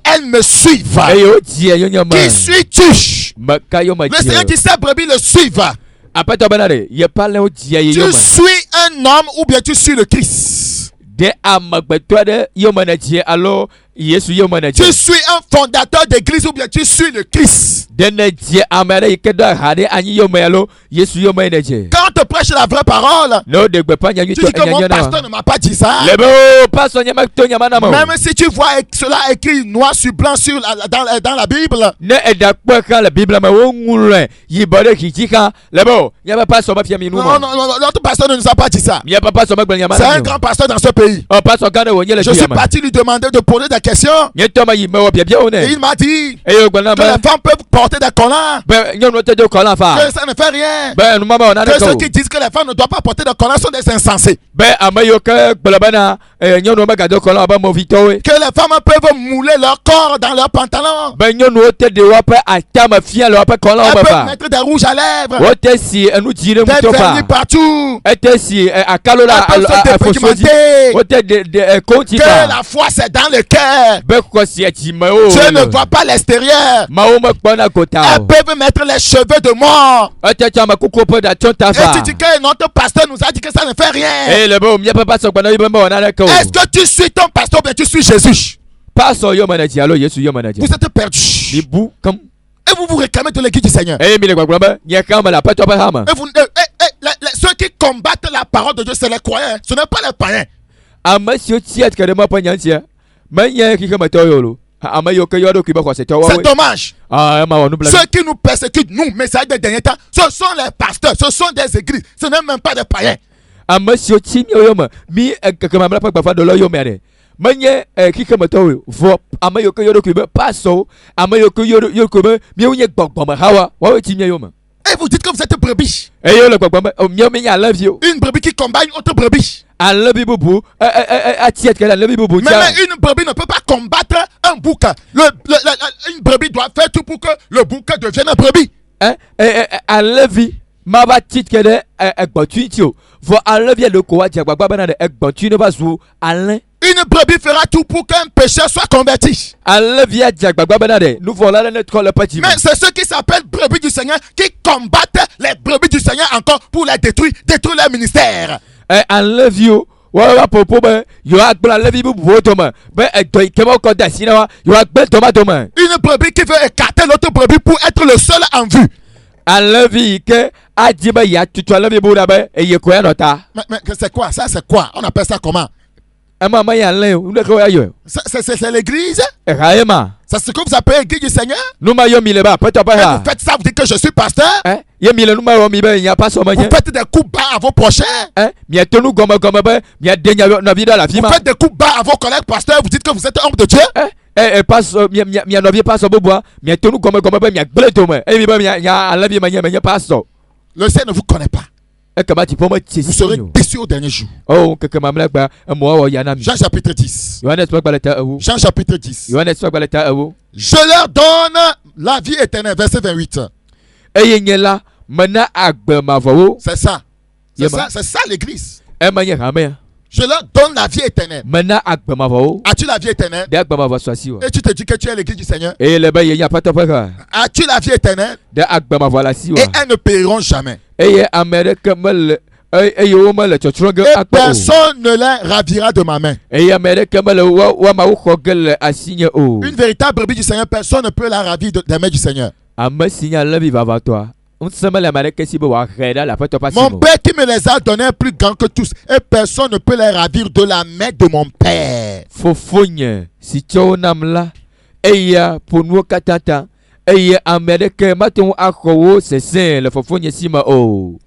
elles me suivent. Qui suis-tu? Le Seigneur dit ces brebis le suivent. Tu suis un homme ou bien tu suis le Christ? Tu suis un fondateur d'église ou bien tu suis le Christ? Quand on te prêche la vraie parole, tu dis que mon pasteur ne m'a pas dit ça. Même si tu vois cela écrit noir sur blanc dans la Bible. Non, notre pasteur ne nous a pas dit ça. C'est un grand pasteur dans ce pays. Je suis parti lui demander de poser des questions. Et il m'a dit que les femmes peuvent porter des collants. Que ça ne fait rien. Que ceux qui disent que les femmes ne doivent pas porter de collants sont des insensés. Que les femmes peuvent mouler leur corps dans leurs pantalons. Elles peuvent mettre des rouges à lèvres. Des vernis partout. Elles peuvent se dépigmenter. Que la foi c'est dans le cœur. Je ne vois pas l'extérieur. Elles peuvent mettre les cheveux de mort. Et tu dis que notre pasteur nous a dit que ça ne fait rien. Est-ce que tu suis ton pasteur ou bien tu suis Jésus? Vous êtes perdus. Et vous vous réclamez de l'église du Seigneur. Et ceux qui combattent la parole de Dieu, c'est les croyants. Ce n'est pas les païens. C'est dommage. Ceux qui nous persécutent, nous, messages des derniers temps, ce sont les pasteurs, ce sont des églises, ce n'est même pas des païens. Amasio chimi oyoma mi kakamamla pa gbafa do lo yomere. Manye kikamato vo amayoko yorokube paso amayoko yorokube mi onye gbogboma hawa wa chimi oyoma. Et vous dites que vous êtes brebis. Et yo le gbogboma mi mi I love you. Une brebis qui combat une autre brebis. I love you bubu atiet kala love you bubu. Mais une brebis ne peut pas combattre un bouc. Une brebis doit faire tout pour que le bouc devienne un brebis. I love you. Maba titkede egbotuitio vo alevia le koa diagbagba bana de egbotuino bazu Alain. Une brebis fera tout pour qu'un pécheur soit converti. Alevia diagbagba bana de nous voilà notre le petit. Mais c'est ceux qui s'appellent brebis du Seigneur qui combattent les brebis du Seigneur encore pour les détruire leur ministère. I love you. Wa popo be yo agbla levi bu toma be edoy kemo ko dasina wa yo agbe toma. Une brebis qui veut écarter l'autre brebis pour être le seul en vue. I love you que adiba ya tu love you bu dabe e ye ko ya nota. Mais c'est quoi ça, c'est quoi? On appelle ça comment? Mama ya len o ndeko ya yo. C'est l'église? Raema. C'est ce que vous appelez l'église du Seigneur? Nous ma yo mi le ba peut pas ha. Vous faites ça, vous dites que je suis pasteur? Ye mi le nous ma mi be ya pas so ma. Vous faites des coups bas à vos prochains? Mi etonu goma be mi adenya na vie dans la vie. Vous faites des coups bas à vos collègues pasteurs, vous dites que vous êtes homme de Dieu? Passe mi no vie passe boboa mi etonu goma be mi agbele to me e mi be mi ya alavi ma passe. Le Seigneur ne vous connaît pas. Vous serez déçus au dernier jour. Oh, Jean chapitre 10. Jean chapitre 10. Je leur donne la vie éternelle. Verset 28. C'est ça. C'est ça l'église. Je leur donne la vie éternelle. As-tu la vie éternelle? Et tu te dis que tu es l'église du Seigneur? As-tu la vie éternelle? Et elles ne paieront jamais. Et personne ne les ravira de ma main. Une véritable brebis du Seigneur, personne ne peut la ravir des mains du Seigneur. Mon Père qui me les a donnés plus grands que tous, et personne ne peut les ravir de la main de mon Père.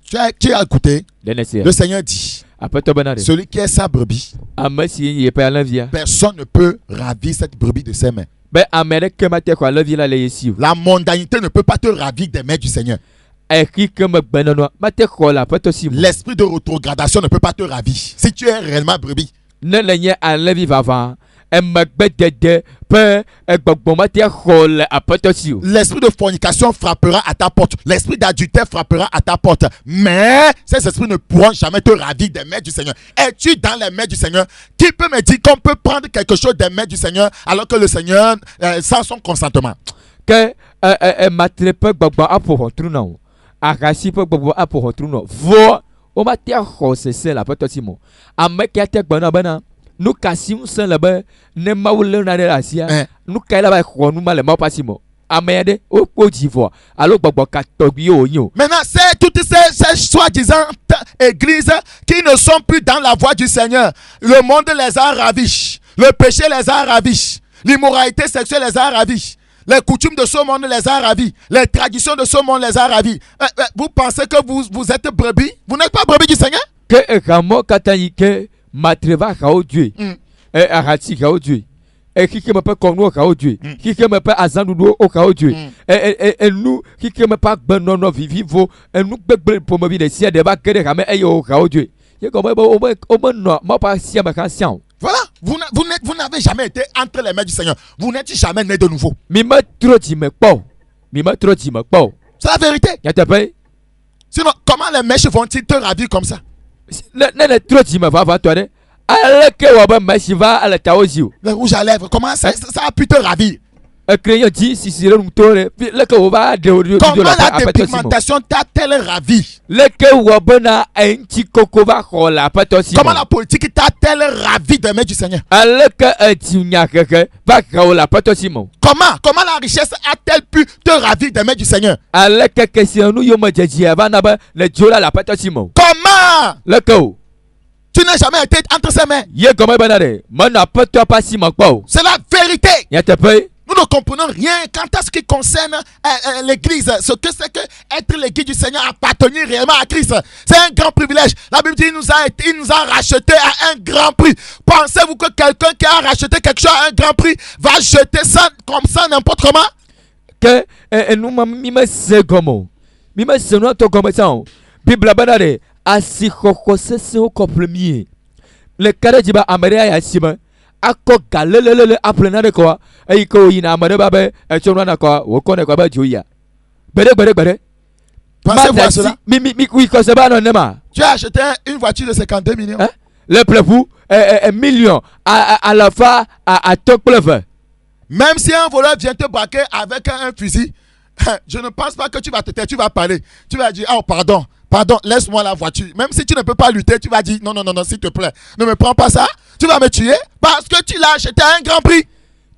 Tu as écouté? Le Seigneur dit, celui qui est sa brebis, personne ne peut ravir cette brebis de ses mains. La mondanité ne peut pas te ravir des mains du Seigneur. L'esprit de rétrogradation ne peut pas te ravir si tu es réellement brebis. L'esprit de fornication frappera à ta porte. L'esprit d'adultère frappera à ta porte. Mais ces esprits ne pourront jamais te ravir des mains du Seigneur. Es-tu dans les mains du Seigneur? Qui peut me dire qu'on peut prendre quelque chose des mains du Seigneur alors que le Seigneur, sans son consentement? Nous cassions la bas ne maoule na de la sia nous kaila ba khonu male ma pasimo amede au Côte d'Ivoire alors babaka togio yo. Maintenant c'est toutes ces soi-disant églises qui ne sont plus dans la voie du Seigneur. Le monde les a ravis, le péché les a ravis, l'immoralité sexuelle les a ravis, les coutumes de ce monde les a ravis, les traditions de ce monde les a ravis. Vous pensez que vous êtes brebis? Vous n'êtes pas brebis du Seigneur? Que kamo katayike matreva kaodue arati kaodue qui me peut conno kaodue qui me peut azandudo o kaodue nous qui me pas benono vivivo nous bebe pour me vie de ba kere kame ayo kaodue ye ko o no ma pas sia ma conscient. Voilà, vous n'avez jamais été entre les mains du Seigneur. Vous n'êtes jamais né de nouveau. Mi ma trop ti me po. C'est la vérité. Sinon, comment les mèches vont-ils te ravir comme ça? Le rouge à lèvres, comment ça a pu te ravir? Comment la dépigmentation t'a-t-elle ravi? Comment la politique t'a-t-elle ravi des mains du Seigneur? Comment la richesse a-t-elle pu te ravir des mains du Seigneur? Comment? Tu n'as jamais été entre ses mains. C'est la vérité. Nous ne comprenons rien quant à ce qui concerne l'église. Ce que c'est que être l'église du Seigneur, appartenir réellement à Christ. C'est un grand privilège. La Bible dit il nous a racheté à un grand prix. Pensez-vous que quelqu'un qui a racheté quelque chose à un grand prix va jeter ça comme ça n'importe comment? Que nous m'avons c'est comment? Mime c'est notre comme ça. Bible banade asikokosese au premier. Le cadre diba amere ya siba. Ako galelele appelé na quoi et ko yina amade babe e chonwa na quoi wo ko ne quoi ba joya bere pensez-vous à cela? Oui, ko se ba non nema. Tu as acheté une voiture de 52 millions, hein? Le plefou un million à la fin à ton pleuve. Même si un voleur vient te braquer avec un fusil, je ne pense pas que tu vas te taire, tu vas parler, tu vas dire oh pardon, laisse-moi la voiture. Même si tu ne peux pas lutter, tu vas dire non, s'il te plaît, ne me prends pas ça. Tu vas me tuer parce que tu l'as acheté à un grand prix.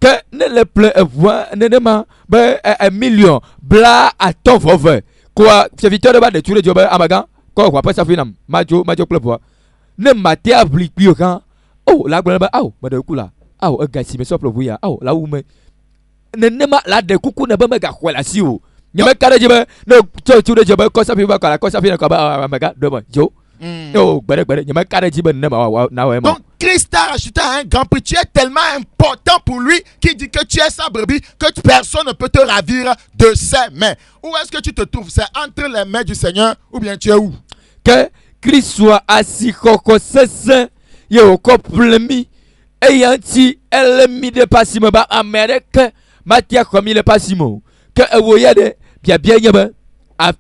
Que ne le plaît voir ne un million bla à ton veuve. Quoi, c'est vite de bas de tuer le job à Magan. Quoi, après ça finit. Majo pleut voir. Ne maté à bliquer quand. Oh, la gueule bah, oh, bah de coup là. Oh, un gars si me soit pleut voir. Oh, là où me. Ne ma la de coucou ne pas me gars quoi là si ou. Ne me carré job. Ne tu le job quand ça finit quoi là, quand ça finit quoi bah Magan demain. Jo. Oh, donc Christ t'a racheté à un grand prix. Tu es tellement important pour lui qu'il dit que tu es sa brebis, que personne ne peut te ravir de ses mains. Où est-ce que tu te trouves? C'est entre les mains du Seigneur ou bien tu es où? Que Christ soit assis coco c'est il au complemi et anti ennemi de passimo ba Amérique Matia comme il est passimo que voyez bien donc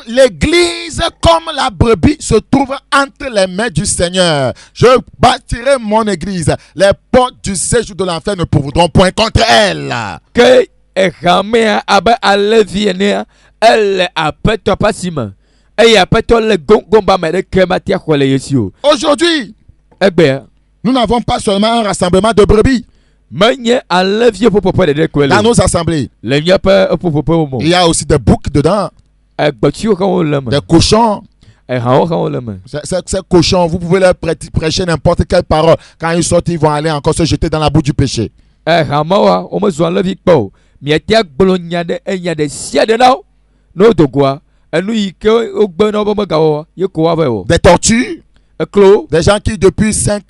l'église comme la brebis se trouve entre les mains du Seigneur. Je bâtirai mon église. Les portes du séjour de l'enfer ne pourront point contre elle. Que aujourd'hui, nous n'avons pas seulement un rassemblement de brebis. Dans nos assemblées, il y a aussi des boucs dedans, des cochons. Ces cochons, vous pouvez leur prêcher n'importe quelle parole. Quand ils sortent, ils vont aller encore se jeter dans la boue du péché. Des tortues, des gens qui depuis 5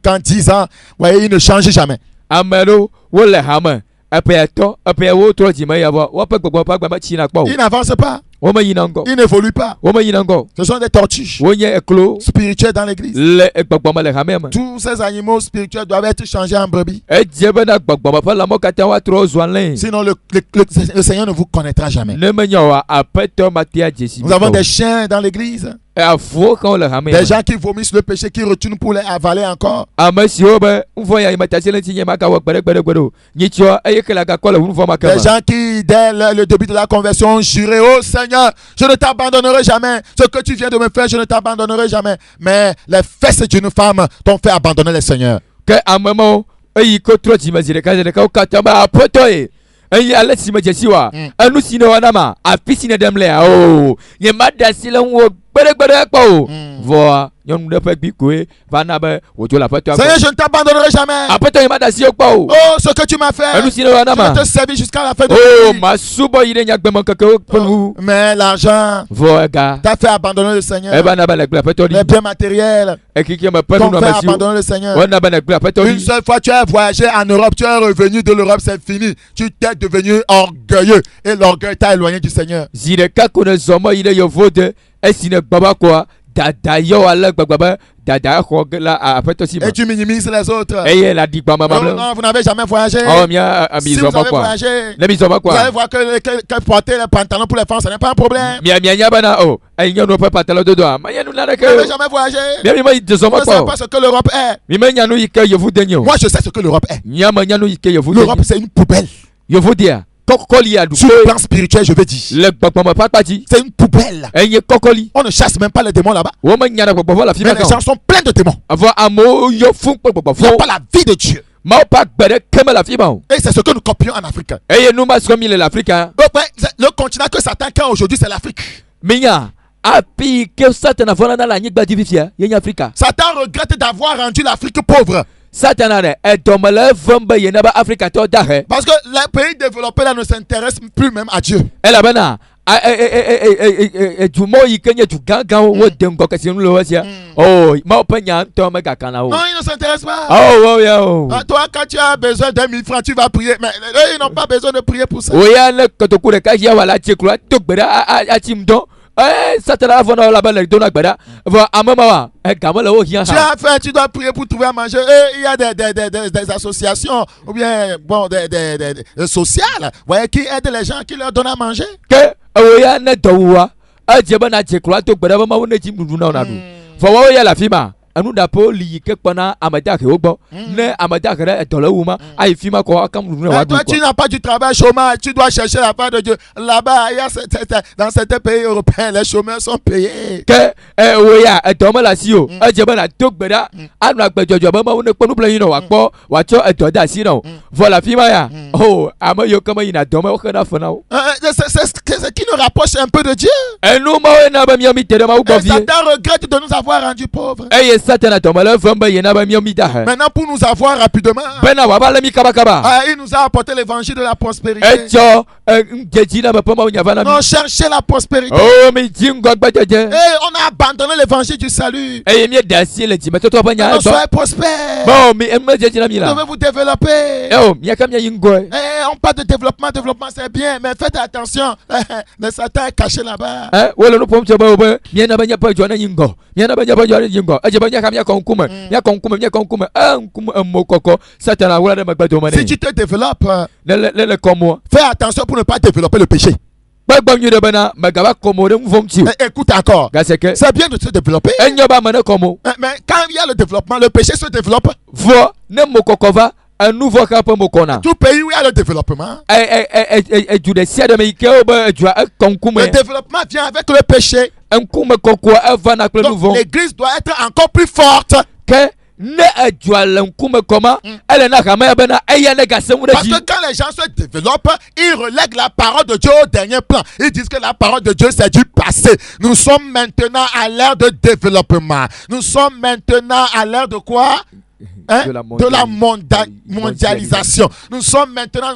ans, 10 ans, voyez, ils ne changent jamais. Amelo wole hame apeato apeawo to jima yabo wo pe gbogbo pa gbama chi na pa o. Ils n'avancent pas. Ils n'évoluent pas. Ce sont des tortues spirituelles dans l'église. Tous ces animaux spirituels doivent être changés en brebis. Sinon le Seigneur ne vous connaîtra jamais. Nous avons des chiens dans l'église. Des gens qui vomissent le péché, qui retournent pour les avaler encore. Des gens qui, dès le début de la conversion, juraient au Seigneur, je ne t'abandonnerai jamais. Ce que tu viens de me faire, je ne t'abandonnerai jamais. Mais les fesses d'une femme t'ont fait abandonner le Seigneur. Seigneur, je ne t'abandonnerai jamais. Oh, ce que tu m'as fait, je vais te servir jusqu'à la fin de ta vie. Mais l'argent t'a fait abandonner le Seigneur. Les biens matériels t'ont fait abandonner le Seigneur. Une seule fois tu as voyagé en Europe, tu es revenu de l'Europe, c'est fini. Tu t'es devenu orgueilleux et l'orgueil t'a éloigné du Seigneur. Et tu minimises les autres. Non, vous n'avez jamais voyagé. Si vous avez voyagé, vous allez voir que porter les pantalons pour les femmes, ce n'est pas un problème. Vous n'avez jamais voyagé. Vous ne savez pas ce que l'Europe est. Moi, je sais ce que l'Europe est. L'Europe, c'est une poubelle. Sur le plan spirituel, je veux dire. C'est une poubelle. On ne chasse même pas les démons là-bas. Mais les gens sont pleins de démons. Ils n'ont pas la vie de Dieu. Et c'est ce que nous copions en Afrique. Le continent que Satan a aujourd'hui, c'est l'Afrique. Satan regrette d'avoir rendu l'Afrique pauvre. Satana de edomele vembe yenaba Africa to dahe. Parce que les pays développés là ne s'intéressent plus même à Dieu. Ela bana jumo yikenye tu ganga wo dengo kasi nulo wasia. Oh, ma penya to mega kana o. Non, ils ne s'intéressent pas. Oh, yeah. Toi, quand tu as besoin d'1 000 francs, tu vas prier. Mais eux, ils n'ont pas besoin de prier pour ça. Oya le kotokure kaji wala chekura tokbera a chimdo. Satana vona la balle dona gbada. Va amama gamala o hian. Tu as faim, tu dois prier pour trouver à manger. Et il y a des associations ou bien bon des sociales, voyez, qui aident les gens, qui leur donnent à manger. Que oya ne dowa. Ajeba na chekura tokbera ma wona chimdu na onadu. Va wa ya la fima. Anu dapo li ke pana amadake ogbo ne amadake re etolewuma ai fima ko akamru wa toi tu n'as pas du travail, chômage, tu dois chercher la part de Dieu. Là-bas, il y a dans certains pays européens, les chômeurs sont payés. Que oya etomala sio ajeba na togbeda anu agbejojo ba ma wona ponu plan yino wa po wa cho etoda si no voilà fima ya oh amayo kama ina doma o kana fona o c'est qui nous rapproche un peu de Dieu. Enu ma na ba mi mi tere ma ugbo vie. Satan regrette de nous avoir rendu pauvres. Satana tomala vamba yena ba mi mi da. Maintenant pour nous avoir rapidement. Bena wa ba la mi kaba kaba. Il nous a apporté l'évangile de la prospérité. Echo ngejina ba poma unya bana. Non, cherchez la prospérité. Oh mi jingo agbajeje. On a abandonné l'évangile du salut. Mi dasi le jima to ba nya. Soyez prospères. Bon mi jina mi la. Vous devez vous développer. Oh mi akamya yingo. On parle de développement c'est bien, mais faites attention. Le Satan est caché là-bas. Wala no pom chaba oba mi na ba nya pa jona yingo. Mi na ba nya pa jona yingo. Si tu te développes, fais attention pour ne pas développer le péché. Écoute encore, c'est bien de se développer. Mais quand il y a le développement, le péché se développe. Tout pays où il y a le développement, le développement vient avec le péché. Donc l'église doit être encore plus forte. Parce que quand les gens se développent, ils relèguent la parole de Dieu au dernier plan. Ils disent que la parole de Dieu c'est du passé. Nous sommes maintenant à l'ère de développement. Nous sommes maintenant à l'ère de quoi? De la mondialisation. Nous sommes maintenant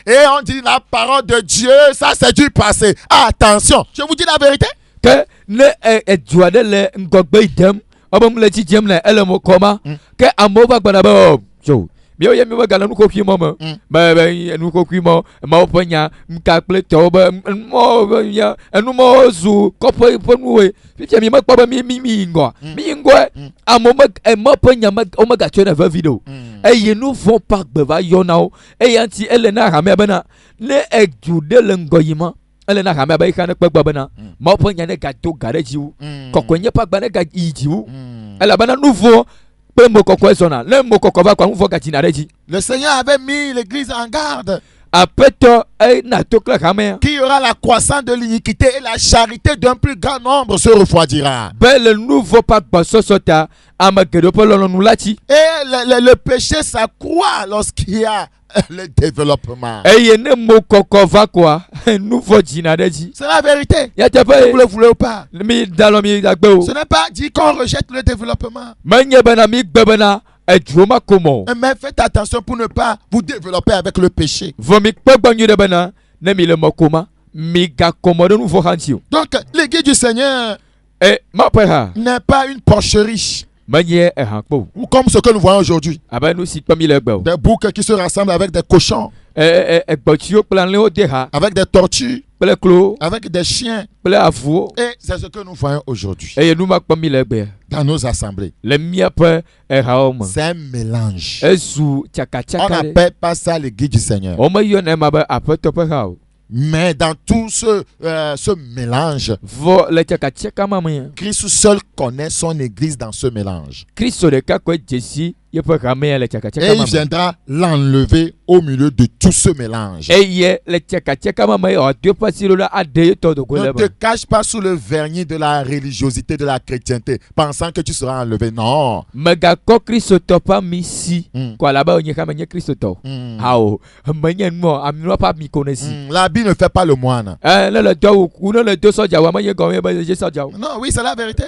et on dit la parole de Dieu, ça c'est du passé. Attention, je vous dis la vérité. Que que amova banaba jo bio ya mi wa gala nuko kwi mama ba nuko kwi mo ma opanya mka pleto ba mo ya enu mo zu kopo ponuwe fitia mi makpa ba mi ngo amoma e mo panya ma o maga chona va video e ye nu fo pak be va yo now e yanti elena ha me bana ne e jude le ngoyima elena ha me ba ikana kpagba bana ma opanya ne ga to garajiu kokonye pak ba ne ga ijiu ela bana nouveau. Le Seigneur avait mis l'église en garde. Qu'il y aura la croissance de l'iniquité et la charité d'un plus grand nombre se refroidira. Et le péché s'accroît lorsqu'il y a le développement. C'est la vérité. Vous le voulez ou pas. Ce n'est pas dit qu'on rejette le développement. Mais faites attention pour ne pas vous développer avec le péché. Donc l'église du Seigneur n'est pas une porcherie. Ou comme ce que nous voyons aujourd'hui. Des boucs qui se rassemblent avec des cochons. Avec des tortues. Avec des chiens. Et c'est ce que nous voyons aujourd'hui. Dans nos assemblées. C'est un mélange. On n'appelle pas ça l'église du Seigneur. Mais dans tout ce mélange, Christ seul connaît son église dans ce mélange. Et il viendra l'enlever au milieu de tout ce mélange. Ne te cache pas sous le vernis de la religiosité, de la chrétienté, pensant que tu seras enlevé. Non. La Bible ne fait pas le moine. Non, oui, c'est la vérité.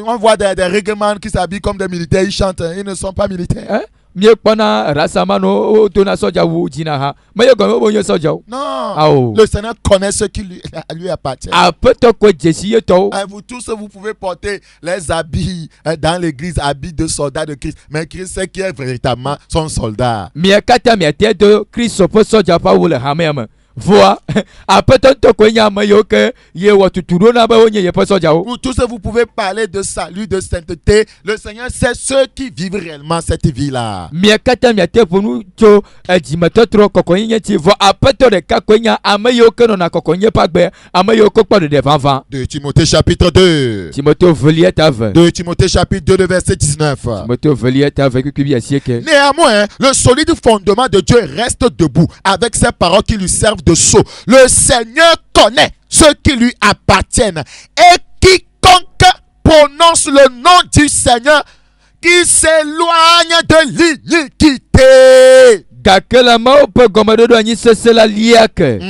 On voit des règlements qui s'habillent comme des militaires, ils chantent, ils ne sont pas militaire. Mie kpɔna rasamano o dona sɔdza wu dzina ha me ye gɔme wo nye sɔdza o. Non. Le Seigneur connaît ce qui lui appartient. Aƒetɔ ko dzesi ye tɔwo. Vous tous vous pouvez porter les habits dans l'église, habits de soldats de Christ, mais Christ c'est qui est véritablement son soldat. Mie katã mie te do Kristo ƒe sɔdza ƒe awu le hamea me. Voa aƒetɔ ŋutɔ koe nye ame yiwo ke ye wɔ tutu ɖo na be wonye yeƒe sɔdzawo. Vous tous vous pouvez parler de salut, de sainteté. Le Seigneur sait ceux qui vivent réellement cette vie-là. Mie katã mie te ƒo nu tso dzimetɔtrɔ kɔkɔnyenye ŋuti vɔ aƒetɔ ɖeka koe nye ame yiwo ke nɔna kɔkɔnye ƒe agbe, ame yiwo ke kpɔ ɖeɖe vavã. De Timothée chapitre 2. Timothée velia ta ve. De Timothée chapitre 2 de verset 19. Timothée velia ta ve kuku bi asieke. Néanmoins, le solide fondement de Dieu reste debout avec ses paroles qui lui servent de sceau. Le Seigneur connaît ceux qui lui appartiennent et quiconque prononce le nom du Seigneur qui s'éloigne de l'iniquité. Gake le mawo ƒe gɔmeɖoɖo anyi sese la lia ke.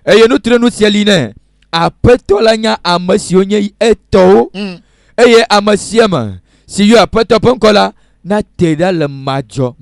Eye nutre nu sia li nɛ. Aƒetɔ la nya ame siwo nye etɔwo. Eye ame sia me si yɔ aƒetɔ ƒe ŋkɔ la na te ɖa le madzɔ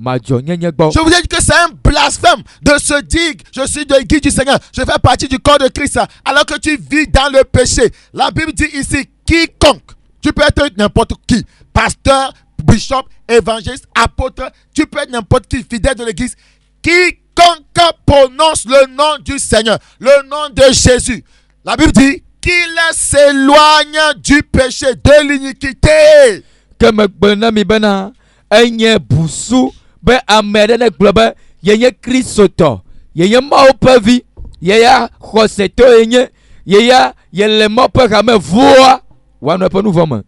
nyenye gbɔ. Je vous ai dit que c'est un blasphème de se dire je suis de l'église du Seigneur, je fais partie du corps de Christ alors que tu vis dans le péché. La Bible dit ici quiconque. Tu peux être n'importe qui, pasteur, bishop, évangéliste, apôtre, tu peux être n'importe qui, fidèle de l'église. Quiconque prononce le nom du Seigneur, le nom de Jésus. La Bible dit qu'il s'éloigne du péché, de l'iniquité. Que me gbena mi bena enye busu be ame ɖe ne gblɔ be yenye kristotɔ, yenye Mawu ƒe vi, yeya xɔsetɔ yenye, yeya yele mɔ ƒe hame voa woanɔ eƒe nu vɔ me.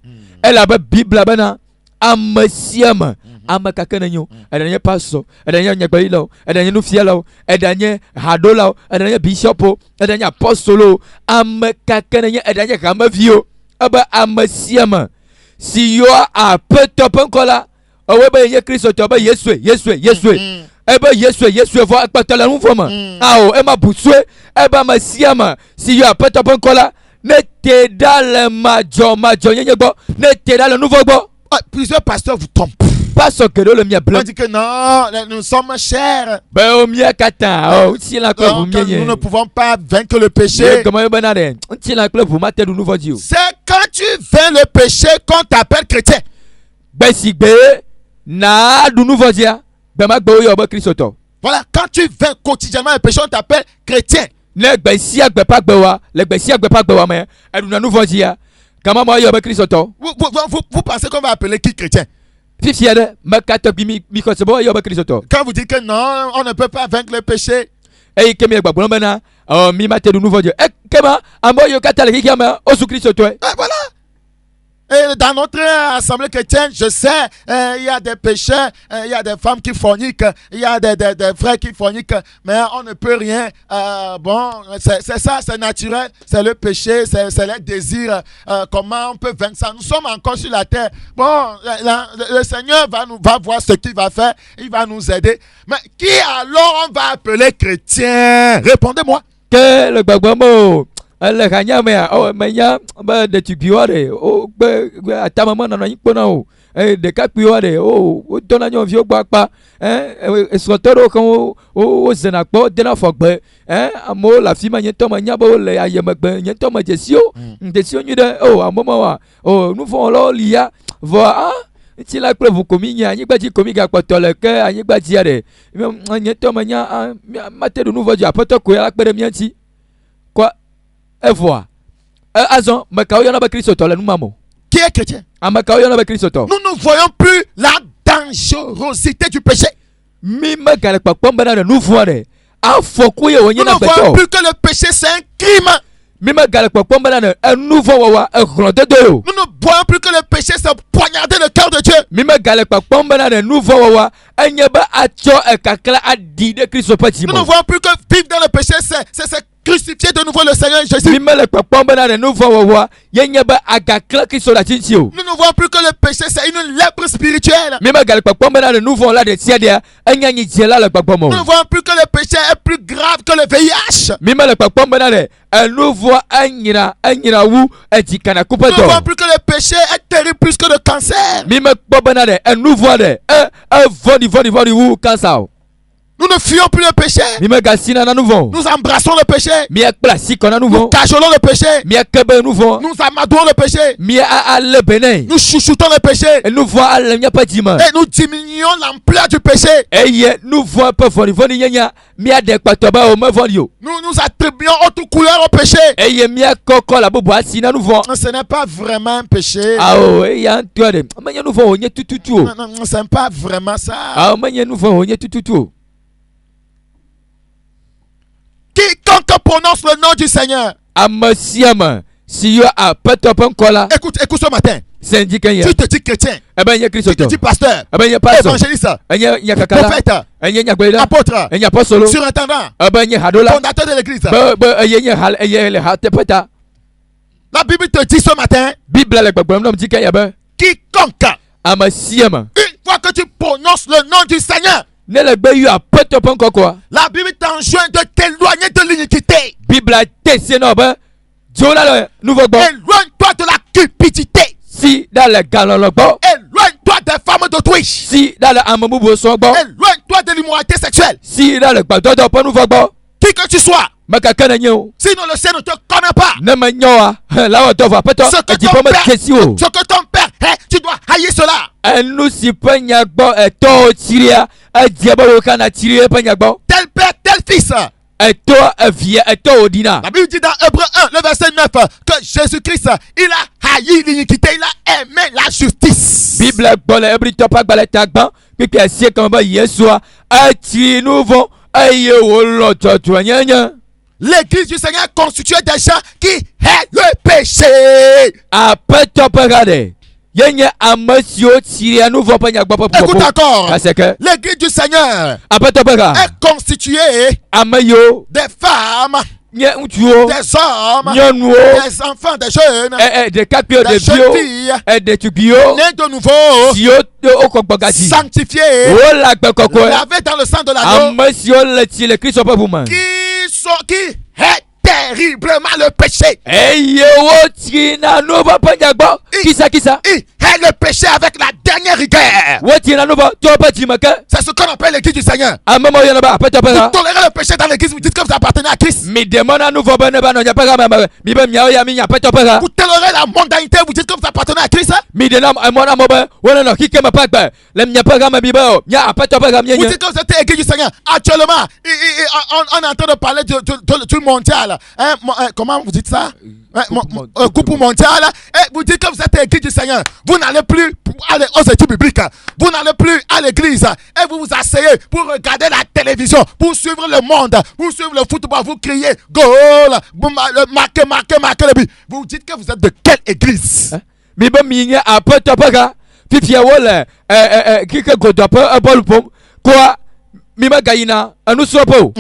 Elabe Biblia bena ame sia me, ame kake ne nyo, eɖe nye pastor, eɖe nye nyagblɔɖilawo, eɖe nye nufialawo, eɖe nye haɖolawo, eɖe nye bishopo, eɖe nye apostolo, ame kake ne nye eɖe nye hameviwo, ebe ame sia me si yɔ aƒetɔ ƒe ŋkɔ la, ewɔe be yenye kristotɔ be Yesue ebe Yesue vɔ ekpetɔ le nu vɔ me. Awo ema busue ebe ame sia me si yɔ aƒetɔ ƒe ŋkɔ la ne te ɖa le madzɔ nyenye gbɔ, ne te ɖa le nu vɔ gbɔ. Plusieurs pasteurs vous trompent. Pasteur geɖewo le mia On blem. dit que non, nous sommes chers. Be o mia katã ŋuti la kple ʋu mie nye. Nous ne pouvons pas vaincre le Ye péché. gɔme ye bena ɖe ŋuti la kple ʋu ma te ɖu nu vɔ dzi o. C'est quand tu vaincres le péché qu'on t'appelle chrétien. Gbe si gbe na ɖu nu vɔ dzia, gbe ma gbe wo yɔ be kristotɔ. Voilà, quand tu vaincres quotidiennement le péché, on t'appelle chrétien. Ne gbe sia gbe ƒe agbe wa, le gbe sia gbe ƒe agbe wa me, eɖuna nu vɔ dzia, kama ma yɔ be kristotɔ. Vous pensez qu'on va appeler qui chrétien? Fifia ɖe mekatɔ bi mi xɔse be woyɔ be kristotɔ. Quand vous dites que non, on ne peut pas vaincre le péché. Eyi ke mi le gbagblɔm bena mi ma te ɖu nu vɔ dzi. Ekema amewo yiwo katã le xixia me wozu kristotɔe. Voilà. Et dans notre assemblée chrétienne, je sais, il y a des pécheurs, il y a des femmes qui forniquent, il y a des frères qui forniquent, mais on ne peut rien. Bon, c'est ça, c'est naturel, c'est le péché, c'est les désirs. Comment on peut vaincre ça? Nous sommes encore sur la terre. Bon, le Seigneur va voir ce qu'il va faire, il va nous aider. Mais qui alors on va appeler chrétien? Répondez-moi. Ke le gbagblɔm o. Le hanya mea menya be ɖetugbiwo ɖe gbe atame me nɔnɔ anyi kpɔna o. Ɖekakpuiwo ɖe wotɔna nyɔnuviwo gbɔ akpa. Esrɔ̃tɔ ɖewo ke wozena kpɔ dena afɔgbe. Amewo le afi ma nye ŋutɔ menya be wole ayemegbe nye ŋutɔ me dzesiwo nyui ɖe amewo ma wa nuvɔwɔlawo li ya vɔ ŋuti la kple ʋu komi nye anyigbadzi komi gakpɔtɔ le ke anyigbadzia ɖe nye ŋutɔ menya mate ɖu nu vɔ dzi aƒetɔ koe la kpe ɖe mía ŋuti. Evoa azɔ mekawo yɔna be kristotɔ le numame o. Qui est chrétien? Amekawo yɔna be kristotɔ. Nous ne voyons plus la dangerosité du péché. Mi megale kpɔkpɔm bena ɖe nu vɔa ɖe afɔku ye wònye na Nous ne voyons gbetɔ. plus que le péché c'est un crime. Mi megale kpɔkpɔm bena ɖe enu vɔ wɔwa ehlɔ̃dodo ye o. Nous ne voyons plus que le péché c'est poignarder le cœur de Dieu. Mi megale kpɔkpɔm bena ɖe nu vɔ wɔwa enye be atsɔ ekakla aɖi ɖe kristo ƒe Nous ne dzime. voyons plus que vivre dans le péché c'est crucifier de nouveau le Seigneur Jésus. Mi me le kpɔkpɔm bena ne nu vɔ wɔwɔa yenye be agaklẽ Kristo le atsi o. Nous ne voyons plus que le péché c'est une lèpre spirituelle. Mi me gale kpɔkpɔm bena ne nu vɔ la de sia dia enya nyidzie la le gbɔgbɔm Nous ne o. voyons plus que le péché est plus grave que le VIH. Mi me le kpɔkpɔm bena de enu vɔ enyina wu edzi kana Nous ne voyons kupetɔ. plus que le péché est terrible plus que le cancer. Mi me kpɔ bena de enu vɔ de vɔni wu kansa o. Nous ne fuyons plus le péché. Mi me gasina na nu vɔ. Nous embrassons le péché. Mi ekpla si kɔ na nu Nous vɔ. cajolons le péché. Mi ekebe nu vɔ. Nous amadouons le péché. Mi ale bene. Nous chouchoutons le péché. Nu vɔ ale miaƒe dzime. Et nous diminuons l'ampleur du péché. Eye nu vɔ ƒe vɔnivɔni nyanya miaɖe kpatɔ be o me vɔni o. Nous attribuons autre couleur au péché. Eye miakɔkɔ la bubu asi na nu vɔ. Ce n'est pas vraiment un péché. Awo eya ŋutɔ de menye nu vɔ o nye tututu o. Non, ce n'est pas vraiment ça. Awo menye nu vɔ o nye tututu o. Quiconque prononce le nom du Seigneur. Ame sia ame si yɔ aƒetɔ ƒe ŋkɔ la. Écoute ce matin. C'est ndi kenye. Tu te dis chrétien. Ebe nye Tu te kristotɔ. dis pasteur. Ebe nye pastor. Évangéliste. Enye nyakakala. Prophète. Enye nyagblẽla. Apôtre. Enye apostolo. Surintendant. Ebe nye haɖola. Fondateur de l'église. Be eye nye ha eye le ha teƒe ta. La Bible te dit ce matin. Bible le gbegblẽm nom di kenye be. Quiconque. Ame sia ame. Une fois que tu prononces le nom du Seigneur. Ne le gbe yɔ aƒetɔ ƒe ŋkɔ kɔa. La Bible t'enjoint de t'éloigner de l'iniquité. Bible te se na be dzo la le nu vɔ gbɔ. Éloigne-toi de la cupidité. Si da le galɔlɔ gbɔ. Éloigne-toi des femmes d'Autriche. Si da le ame bubu sɔŋ gbɔ. Éloigne-toi de l'immoralité sexuelle. Si da le gbadɔdɔ ƒe nu vɔ gbɔ. Qui que tu sois. Mekeke ne nye o. Sinon le ciel ne te connaît pas. Ne me nyɔa la wɔ dɔ vɔ aƒetɔ edziƒɔ me te si o. Ce que ton père est, tu dois haïr cela. Enu si ƒe nyagbɔ etɔwo tsiria edie be wo kana tsiri eƒe nyagbɔ. Tel père, tel fils. Etɔ evia etɔwo dina. La Bible dit dans Hébreux 1, le verset 9, que Jésus-Christ, il a haï l'iniquité, il a aimé la justice. Bible gbɔ le Hebritɔ ƒe agbalẽ ta gbã kpekpe asie kama be Yesua etsiri nu vɔ eye wòlɔ dzɔdzɔenyenye. L'église du Seigneur est constituée des gens qui haït le péché. Aƒetɔ ƒe ha ɖe yenye ame siwo tsiria nu vɔ ƒe nyagbɔ ƒe Écoute ƒoƒo. encore. Parce que L'église du Seigneur aƒetɔ ƒe ha est constituée ame yiwo des femmes, nye ŋutsuwo des hommes, nyɔnuwo des enfants, des jeunes, ɖekakpuiwo des jeunes ɖeviwo filles, ɖetugbiwo nés de nouveau, siwo wokɔ gbɔ gadzi sanctifiés, wole agbe kɔkɔe lavés dans le sang de l'agneau, ame siwo le tsi le Kristo ƒe ʋu me qui haït terriblement le péché. eye wotsina nu vɔ ƒe nyagbɔ kisakisa Il haït le péché avec la dernière rigueur. wotsina nu vɔ tso ƒe dzime ke C'est ce qu'on appelle l'église du Seigneur. ame mawo yɔna be aƒetɔ ƒe Vous ha tolérez le péché dans l'église, vous dites que vous appartenez à Christ. mi ɖe mɔ na nu vɔ be ne va nɔ nye ƒe ha me mi be miawo ya mi nye aƒetɔ ƒe ha Vous tolérez la mondanité, vous dites que vous appartenez à Christ. mi ɖe na mɔ na mɔ be wone nɔ xike me ƒe agbe le nye ƒe ha me mi be o mia aƒetɔ ƒe ha Vous mienye dites que vous êtes église du Seigneur. Actuellement, on est en train de parler du mondial. Hein, comment vous dites ça? Coupe mondiale. Et vous dites que vous êtes église du Seigneur. Vous n'allez plus aller aux études bibliques. Vous n'allez plus à l'église. Et vous vous asseyez pour regarder la télévision, pour suivre le monde, pour suivre le football. Vous criez goal, marquez le but. Vous dites que vous êtes de quelle église? mi be mi nye aƒetɔ ƒe ha fifia wole kike godo ƒe bɔlu ƒom koa mi megayina enusrɔ̃ƒe o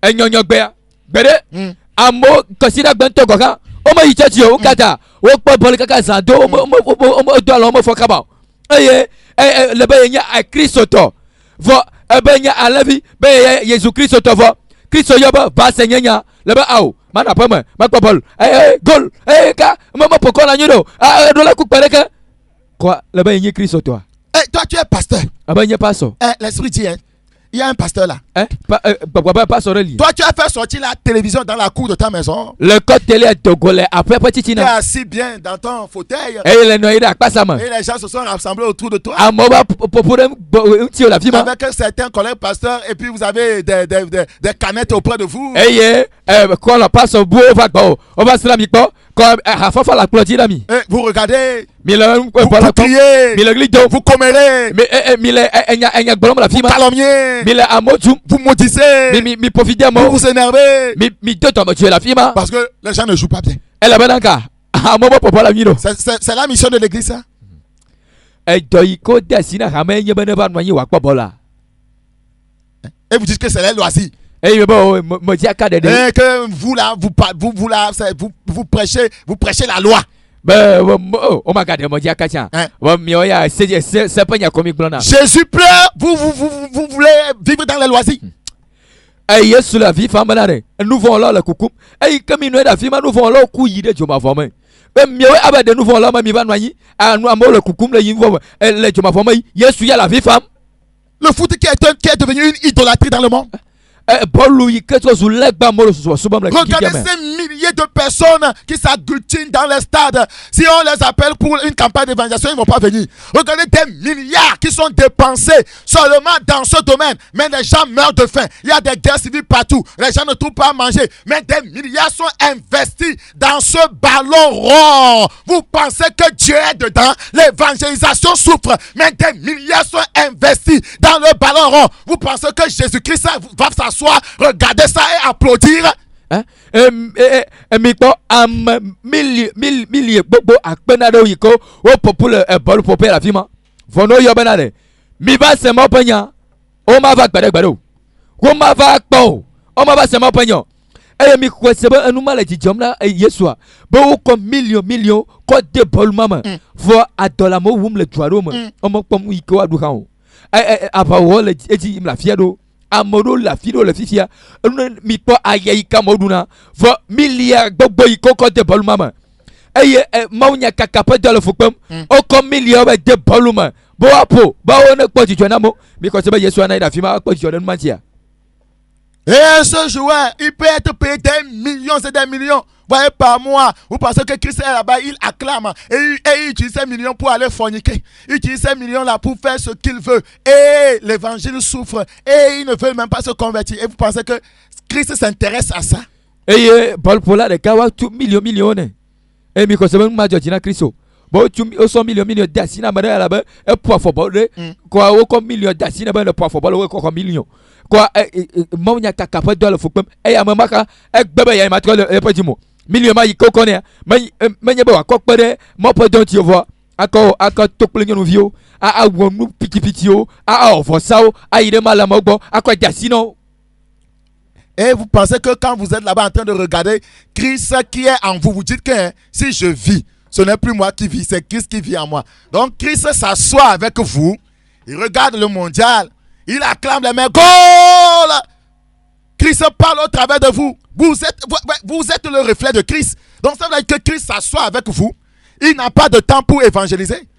enyɔnyɔgbea gbeɖe amewo kɔsiɖa gbɛ̃tɔ gɔ hã wome yi tsɔtsi o wo katã wokpɔ bɔlu kaka zã do womedo alɔ womefɔ kaba o eye le be yenye kristotɔ vɔ ebe nye alẽvi be ye Yesu kristotɔ vɔ Kristo yɔ be va se nyenya le be awo mana ƒe me makpɔ bɔlu gol ka mepokɔ la nyui ɖo eɖo le kukpe ɖeke kɔa le be yenye kristotɔa. Et toi, tu es pasteur. Abe nye pastor. L'esprit dit, hein, il y a un pasteur là. Pastor li. Toi, tu as fait sortir la télévision dans la cour de ta maison. Le code télé est togolais après petit Tu es tina. assis bien dans ton fauteuil. Et le noyé da pasama. Et les gens se sont rassemblés autour de toi. Amoba popore tio la fima. Avec certains collègues pasteurs et puis vous avez des canettes auprès de vous. Eye quand la passe au bout va go. On va se la mi ko. Quand hafafa la clôture la mi. Et vous regardez. Vous criez. Vous commérez. Enya bolom la fima. Calomniez. Vous maudissez. Mi profitez vous vous énervez. Mi toto me tuer la fima. Parce que les gens ne jouent pas bien. Elle a benanka. Amoba popo la miro. C'est la mission de l'église ça. Et doiko desina hame nyebene va noyer wa popola. Et vous dites que c'est les loisirs. Eh bon mo dia ka de de. Et que vous là, vous prêchez la loi. Ben o ma ka de mo dia ka cha. Wa mi o ya se pa nya komi glona. Jésus pleure, vous voulez vivre dans les loisirs. Eh Yesu la vie femme là de. Nous vont là le coucou. Eh comme nous da fi ma nous vont là ku yi de joma fome. Ben mi o aba de nous vont là ma mi va noyi. Ah nous amo le coucou le yi vont le joma fome. Yesu ya la vie femme. Le foot qui est devenu une idolâtrie dans le monde. Regardez ces milliers de personnes qui s'agglutinent dans les stades. Si on les appelle pour une campagne d'évangélisation, ils ne vont pas venir. Regardez des milliards qui sont dépensés seulement dans ce domaine. Mais les gens meurent de faim. Il y a des guerres civiles partout. Les gens ne trouvent pas à manger. Mais des milliards sont investis dans ce ballon rond. Vous pensez que Dieu est dedans? L'évangélisation souffre. Mais des milliards sont investis dans le ballon rond. Vous pensez que Jésus-Christ va s'asseoir, regarder ça et applaudir? Mi ko milliers gbogbo akpenado yiko o popule bolu popé la fima vono yo benade mi va se mo penya o ma va gbedegbedo o ma va gbo o ma va se mo penyo mi ko se ba anu mala jijom na Yesua bo ko million ko de bolu mama vo adola mo wum le tuaro mo o mo pom yiko adu kan o aba wo le eji la fiado amodo la fido le fifia mi po ayayi kamoduna vo milliard gbogbo ikoko de boluma maunya kakape de le fukpem o ko milliard de boluma bo apo ba wona po jijo na mo because ba Yesu na ida fi ma po jijo na mantia. Et ce joueur, il peut être payé des millions et des millions. Voyez par mois, vous pensez que Christ est là-bas, il acclame et il utilise ces millions pour aller forniquer. Il utilise ces millions-là pour faire ce qu'il veut. Et l'évangile souffre et il ne veut même pas se convertir. Et vous pensez que Christ s'intéresse à ça? Et Paul Pola de Kawa, tout millions. Et mi conseille ma Georgina Christo. Bon, tu as millions d'assina madame là-bas, et pour football, quoi, au comme millions d'assina, le pour football, ou comme millions. Quoi, maunya capable de le football, et à mamaka, et bébé, il m'a trouvé le petit mot. Millions, il connaît, mais il y a pas de mon pas d'un tu vois. Encore tout plein de vieux, à nous petit, à ça, à il est mal à Mogo, à quoi d'assino. Et vous pensez que quand vous êtes là-bas en train de regarder Christ qui est en vous, vous dites que si je vis, ce n'est plus moi qui vis, c'est Christ qui vit en moi. Donc Christ s'assoit avec vous, il regarde le mondial, il acclame les mains, goal! Christ parle au travers de vous. Vous êtes le reflet de Christ. Donc ça veut dire que Christ s'assoit avec vous. Il n'a pas de temps pour évangéliser.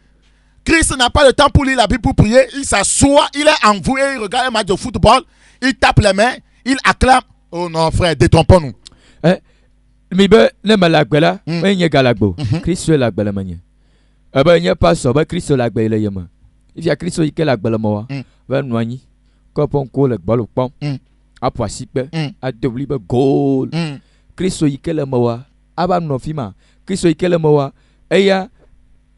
Christ n'a pas de temps pour lire la Bible, pour prier. Il s'assoit, il est en vous et il regarde un match de football. Il tape les mains, il acclame. Oh non frère, détrompons-nous. Mi be ne malagbela enye galagbo Kristo lagbela manye aba enye pastor ba Kristo lagbela yema if ya Kristo ike lagbela mo wa ba nuanyi ko pon ko le gbalo pon apo asipe a debli be goal Kristo ike le mo wa aba no fima Kristo ike le mo wa eya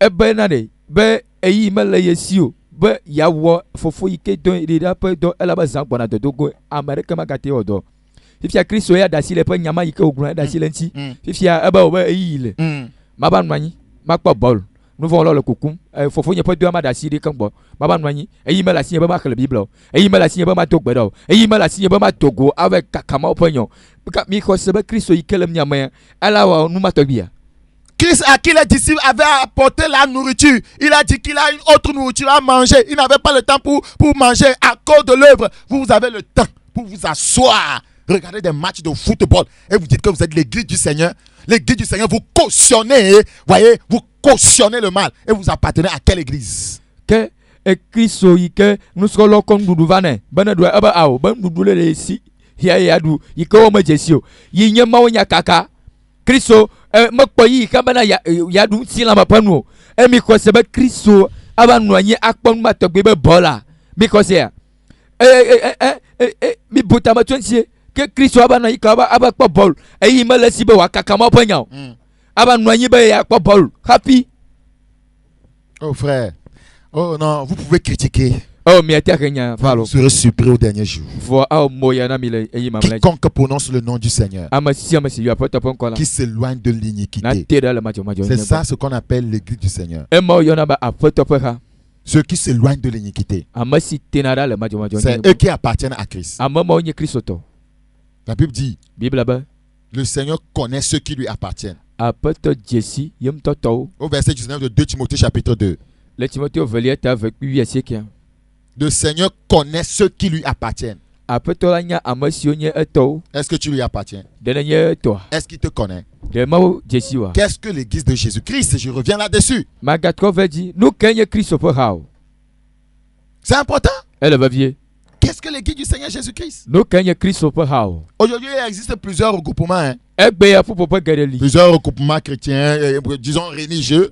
ebe na de be eyi mele yesio be yawo fofo ike don ide da pe don elaba zan gbona dogo America magate odo fifia Kristo ya dasi le pe nyama yike ogun dasi le nti fifia eba oba eyile maba nwanyi makpo ball nous vont le kokum fofo nye pe do ma dasi de kan bo maba nwanyi eyi me la si eba ma kle bible eyi me la si eba ma to gbedo eyi me la si eba ma togo avec kakama openyo mi ko sebe Kristo yike le nyama ala wa nu ma to bia. Christ à qui les disciples avaient apporté la nourriture, il a dit qu'il a une autre nourriture à manger. Il n'avait pas le temps pour manger à cause de l'œuvre. Vous avez le temps pour vous asseoir. Regardez des matchs de football et vous dites que vous êtes l'église du Seigneur. L'église du Seigneur, vous cautionnez, voyez, vous cautionnez le mal. Et vous appartenez à quelle église? Que Christo yike nous sommes comme nous vane. Ben doit aba ao, ben nous le si. Ya du, yike o majesio. Yinye mawonya kaka. Christo makpoyi kambana ya du si la mapanu. E mi ko sebe Christo aba noanye akpon matogbe be bola. Because ya. Mi buta ma twentie. Que Christ aba na ikaba aba kpo ball eyi mele sibe wa kakama panya aba noanyi be ya kpo ball happy. Oh frère, oh non, vous pouvez critiquer. Oh mi atakenya falo. Vous serez surpris au dernier jour. Quiconque prononce le nom du Seigneur qui s'éloigne de l'iniquité. C'est ça ce qu'on appelle l'église du Seigneur. Ceux qui s'éloignent de l'iniquité, c'est eux qui appartiennent à Christ. La Bible dit, Bible be le Seigneur connaît ceux qui lui appartiennent. apeto Jesi yem toto Au verset 19 de 2 Timothée chapitre 2. le Timothée velieta avec lui asikia Le Seigneur connaît ceux qui lui appartiennent. apeto la nya amasio nye eto Est-ce que tu lui appartiens? de nye to Est-ce qu'il te connaît? de mau Jesi wa Qu'est-ce que l'église de Jésus-Christ? Je reviens là-dessus. magatko veji nous kenye Christ po hao C'est important. elle va vie Qu'est-ce que l'église du Seigneur Jésus-Christ? nous kenye Christ po hao Aujourd'hui, il existe plusieurs regroupements. Hein. egbe ya fu popo gedeli Plusieurs regroupements chrétiens, disons religieux,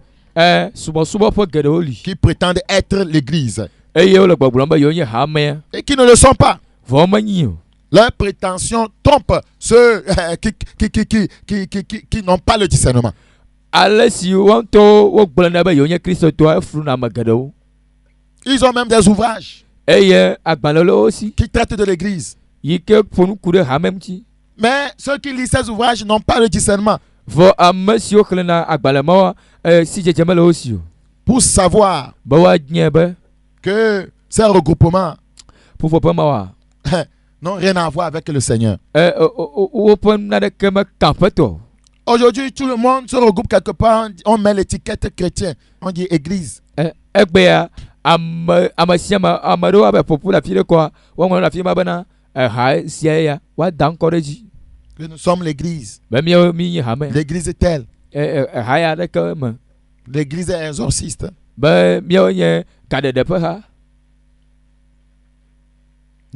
subo po gedoli qui prétendent être l'église eye o le gbogbulamba yo nye hame et qui ne le sont pas. vomanyi Leurs prétentions trompent ceux qui n'ont pas le discernement. alesi wonto wo gblana ba yo nye Christ to afru na magado Ils ont même des ouvrages eye agbalolo aussi qui traitent de l'église. yike fonu kude hamemti Mais ceux qui lisent ces ouvrages n'ont pas le discernement vo amasio klena agbalama si jejemelo aussi pour savoir ba wa nyebe que ces regroupements pour faut pas ma n'ont rien à voir avec le Seigneur. o pon na de kema kampeto Aujourd'hui, tout le monde se regroupe quelque part, on met l'étiquette chrétien, on dit église. egbe ya amasiama amado abe popula file kwa wa na fima bana ha sia ya wa dan koreji Que nous sommes l'église. ba mi hame L'église est telle. ha ya de kema L'église est exorciste. ba mi nye kade de pa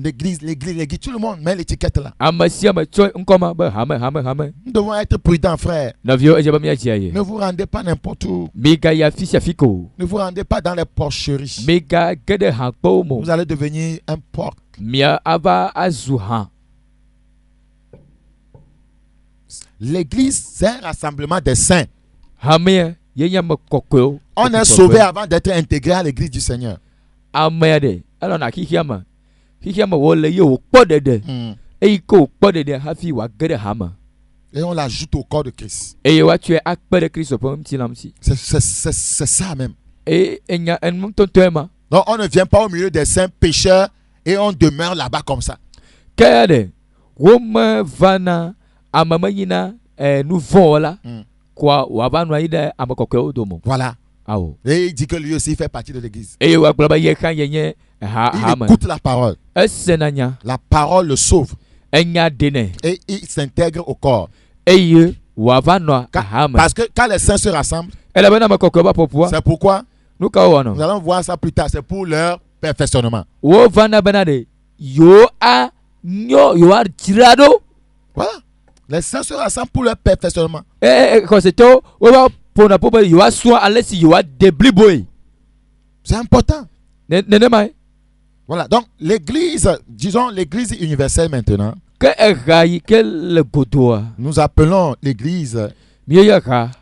L'église. Tout le monde met l'étiquette là. amasiama cho nkoma ba hame Nous devons être prudents, frères. na vio ejeba mi ajiaye Ne vous rendez pas n'importe où. mega ya fisha fiko Ne vous rendez pas dans les porcheries. mega gede hanpo mo Vous allez devenir un porc. mia ava azuha L'église, c'est un rassemblement des saints. hame yenya makoko On est sauvé avant d'être intégré à l'église du Seigneur. amede alors na kikiama wole yo podede eiko podede hafi wa gede hama Et on l'ajoute au corps de Christ. eye wa tue akpere Kristo pom tilamsi C'est ça même. enya en tontema Donc on ne vient pas au milieu des saints pécheurs et on demeure là-bas comme ça. kade woma vana amamayina nous vola kwa wabanu ide amakoko odomo Voilà. awo Et il dit que lui aussi fait partie de l'église. eye wa glaba ye kan yenye Il écoute la parole. esenanya La parole le sauve. enya dene Et il s'intègre au corps. eye wavano hama Parce que quand les saints se rassemblent, ela bana makoko ba popua c'est pourquoi nuka wono nous allons voir ça plus tard. C'est pour leur perfectionnement. wo vana banade yo a tirado Voilà. Les saints se rassemblent pour leur perfectionnement. koseto wo ba pona popa yo a soa alesi yo a debli boy C'est important. nene mai Voilà. Donc l'église, disons l'église universelle maintenant, que erayi que le godoa nous appelons l'église miya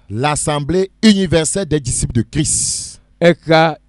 l'assemblée universelle des disciples de Christ.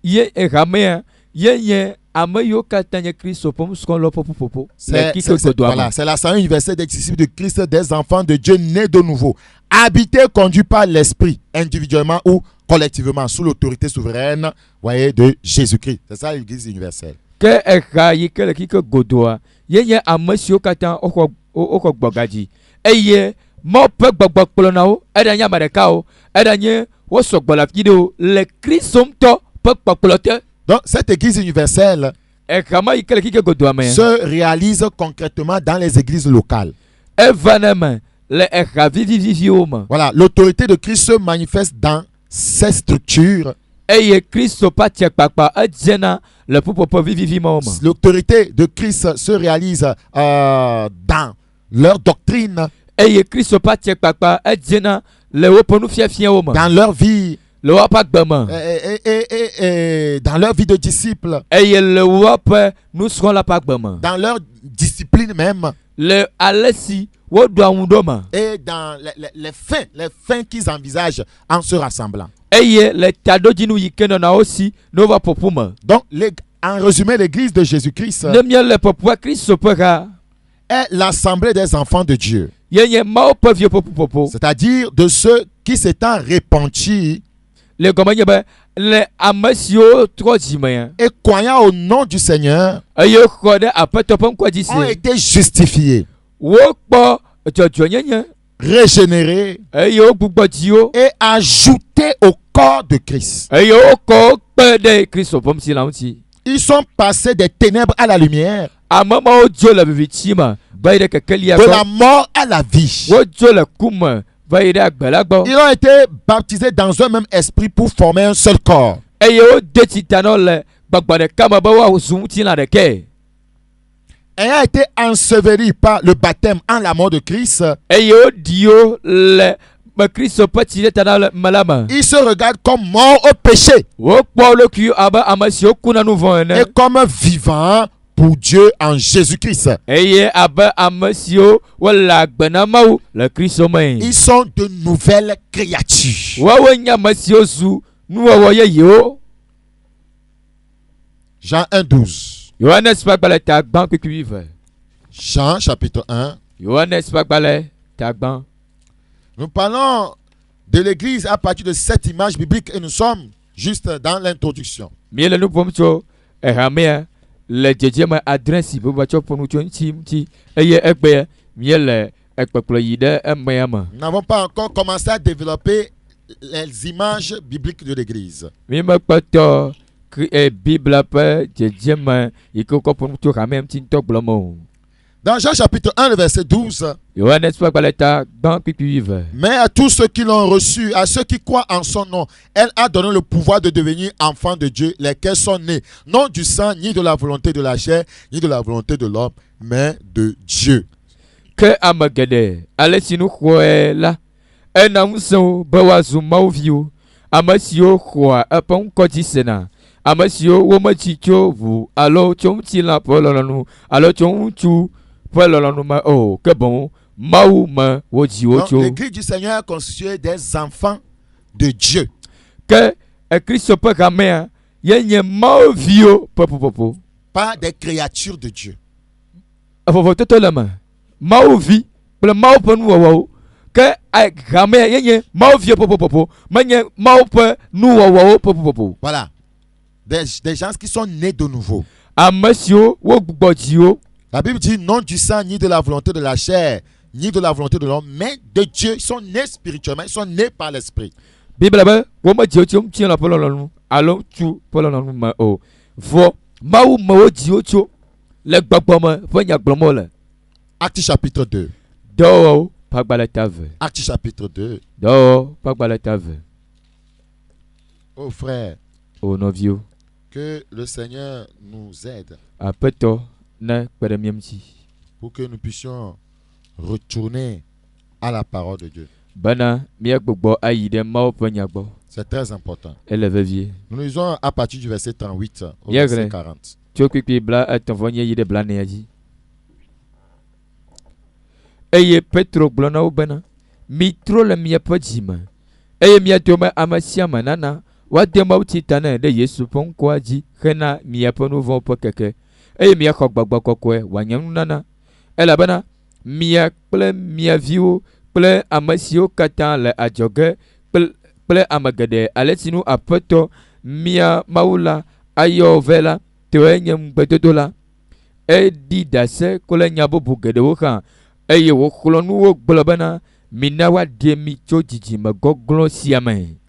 ye eramea ye amayo katanya Kristo pom skolo popo C'est l'assemblée universelle des disciples de Christ, des enfants de Dieu nés de nouveau, habités, conduits par l'Esprit, individuellement ou collectivement, sous l'autorité souveraine, voyez, de Jésus-Christ. C'est ça l'église universelle. que erayi que le kiko godoa ye amasio katan oko gbogaji eye mo pe gbogbo polonao edanya marekao edanye wo sogbola fido le Kristom to pe popolote. Donc cette église universelle se réalise concrètement dans les églises locales. Voilà, l'autorité de Christ se manifeste dans ces structures. L'autorité de Christ se réalise dans leur doctrine, dans leur vie, et dans leur vie de disciples, dans leur discipline même, et dans les fins qu'ils envisagent en se rassemblant. Donc, en résumé, l'église de Jésus-Christ est l'assemblée des enfants de Dieu, c'est-à-dire de ceux qui s'étant repentis et croyant au nom du Seigneur ont été justifiés. régénérés et ajoutés au corps de Christ. Ils sont passés des ténèbres à la lumière, de la mort à la vie. Ils ont été baptisés dans un même esprit pour former un seul corps. Ayant été ensevelis par le baptême en la mort de Christ, ils se regardent comme morts au péché et comme vivants pour Dieu en Jésus-Christ. Ils sont de nouvelles créatures. Jean 1,12. Jean chapitre 1. Nous parlons de l'église à partir de cette image biblique et nous sommes juste dans l'introduction. Nous n'avons pas encore commencé à développer les images bibliques de l'église. Dans Jean chapitre 1, le verset 12. Mais à tous ceux qui l'ont reçu, à ceux qui croient en son nom, elle a donné le pouvoir de devenir enfants de Dieu, lesquels sont nés, non du sang, ni de la volonté de la chair, ni de la volonté de l'homme, mais de Dieu. Que amagade, allez si nous croyons là, un amouson, bawazu mauvio, amasio croix, apon kodisena, amasio womachicho vous, alors chomti la polonu, alors chomtu. Donc, l'église du Seigneur est constituée des enfants de Dieu. Pas des créatures de Dieu. Voilà. Des gens qui sont nés de nouveau. La Bible dit non du sang, ni de la volonté de la chair, ni de la volonté de l'homme, mais de Dieu. Ils sont nés spirituellement, ils sont nés par l'esprit. Actes chapitre 2. Actes chapitre 2. Oh frère, que le Seigneur nous aide pour que nous puissions retourner à la parole de Dieu. C'est très important. Nous lisons à partir du verset 38 au verset 40. Eye Petro glona bana mitro le mia pajima eye mia toma amasiama nana wade mauti tana de Yesu pon kwaji khena mia ponu von pokeke eye mia khogbagba kokwe wanyam nana ela bana mia ple mia viu ple amasio kata le ajoge ple amagade aletsinu apoto mia maula ayo vela tewenyem bedodola e di dase kole nyabo bugede wokan.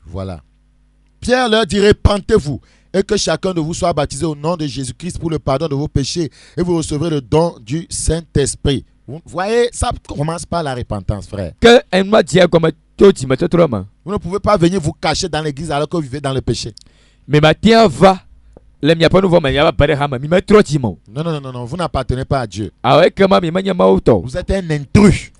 Voilà. Pierre leur dit: répentez-vous et que chacun de vous soit baptisé au nom de Jésus-Christ pour le pardon de vos péchés et vous recevrez le don du Saint-Esprit. Vous voyez, ça commence par la repentance, frère. Vous ne pouvez pas venir vous cacher dans l'église alors que vous vivez dans le péché. Mais maintenant va. Non, vous n'appartenez pas à Dieu. Vous êtes un intrus.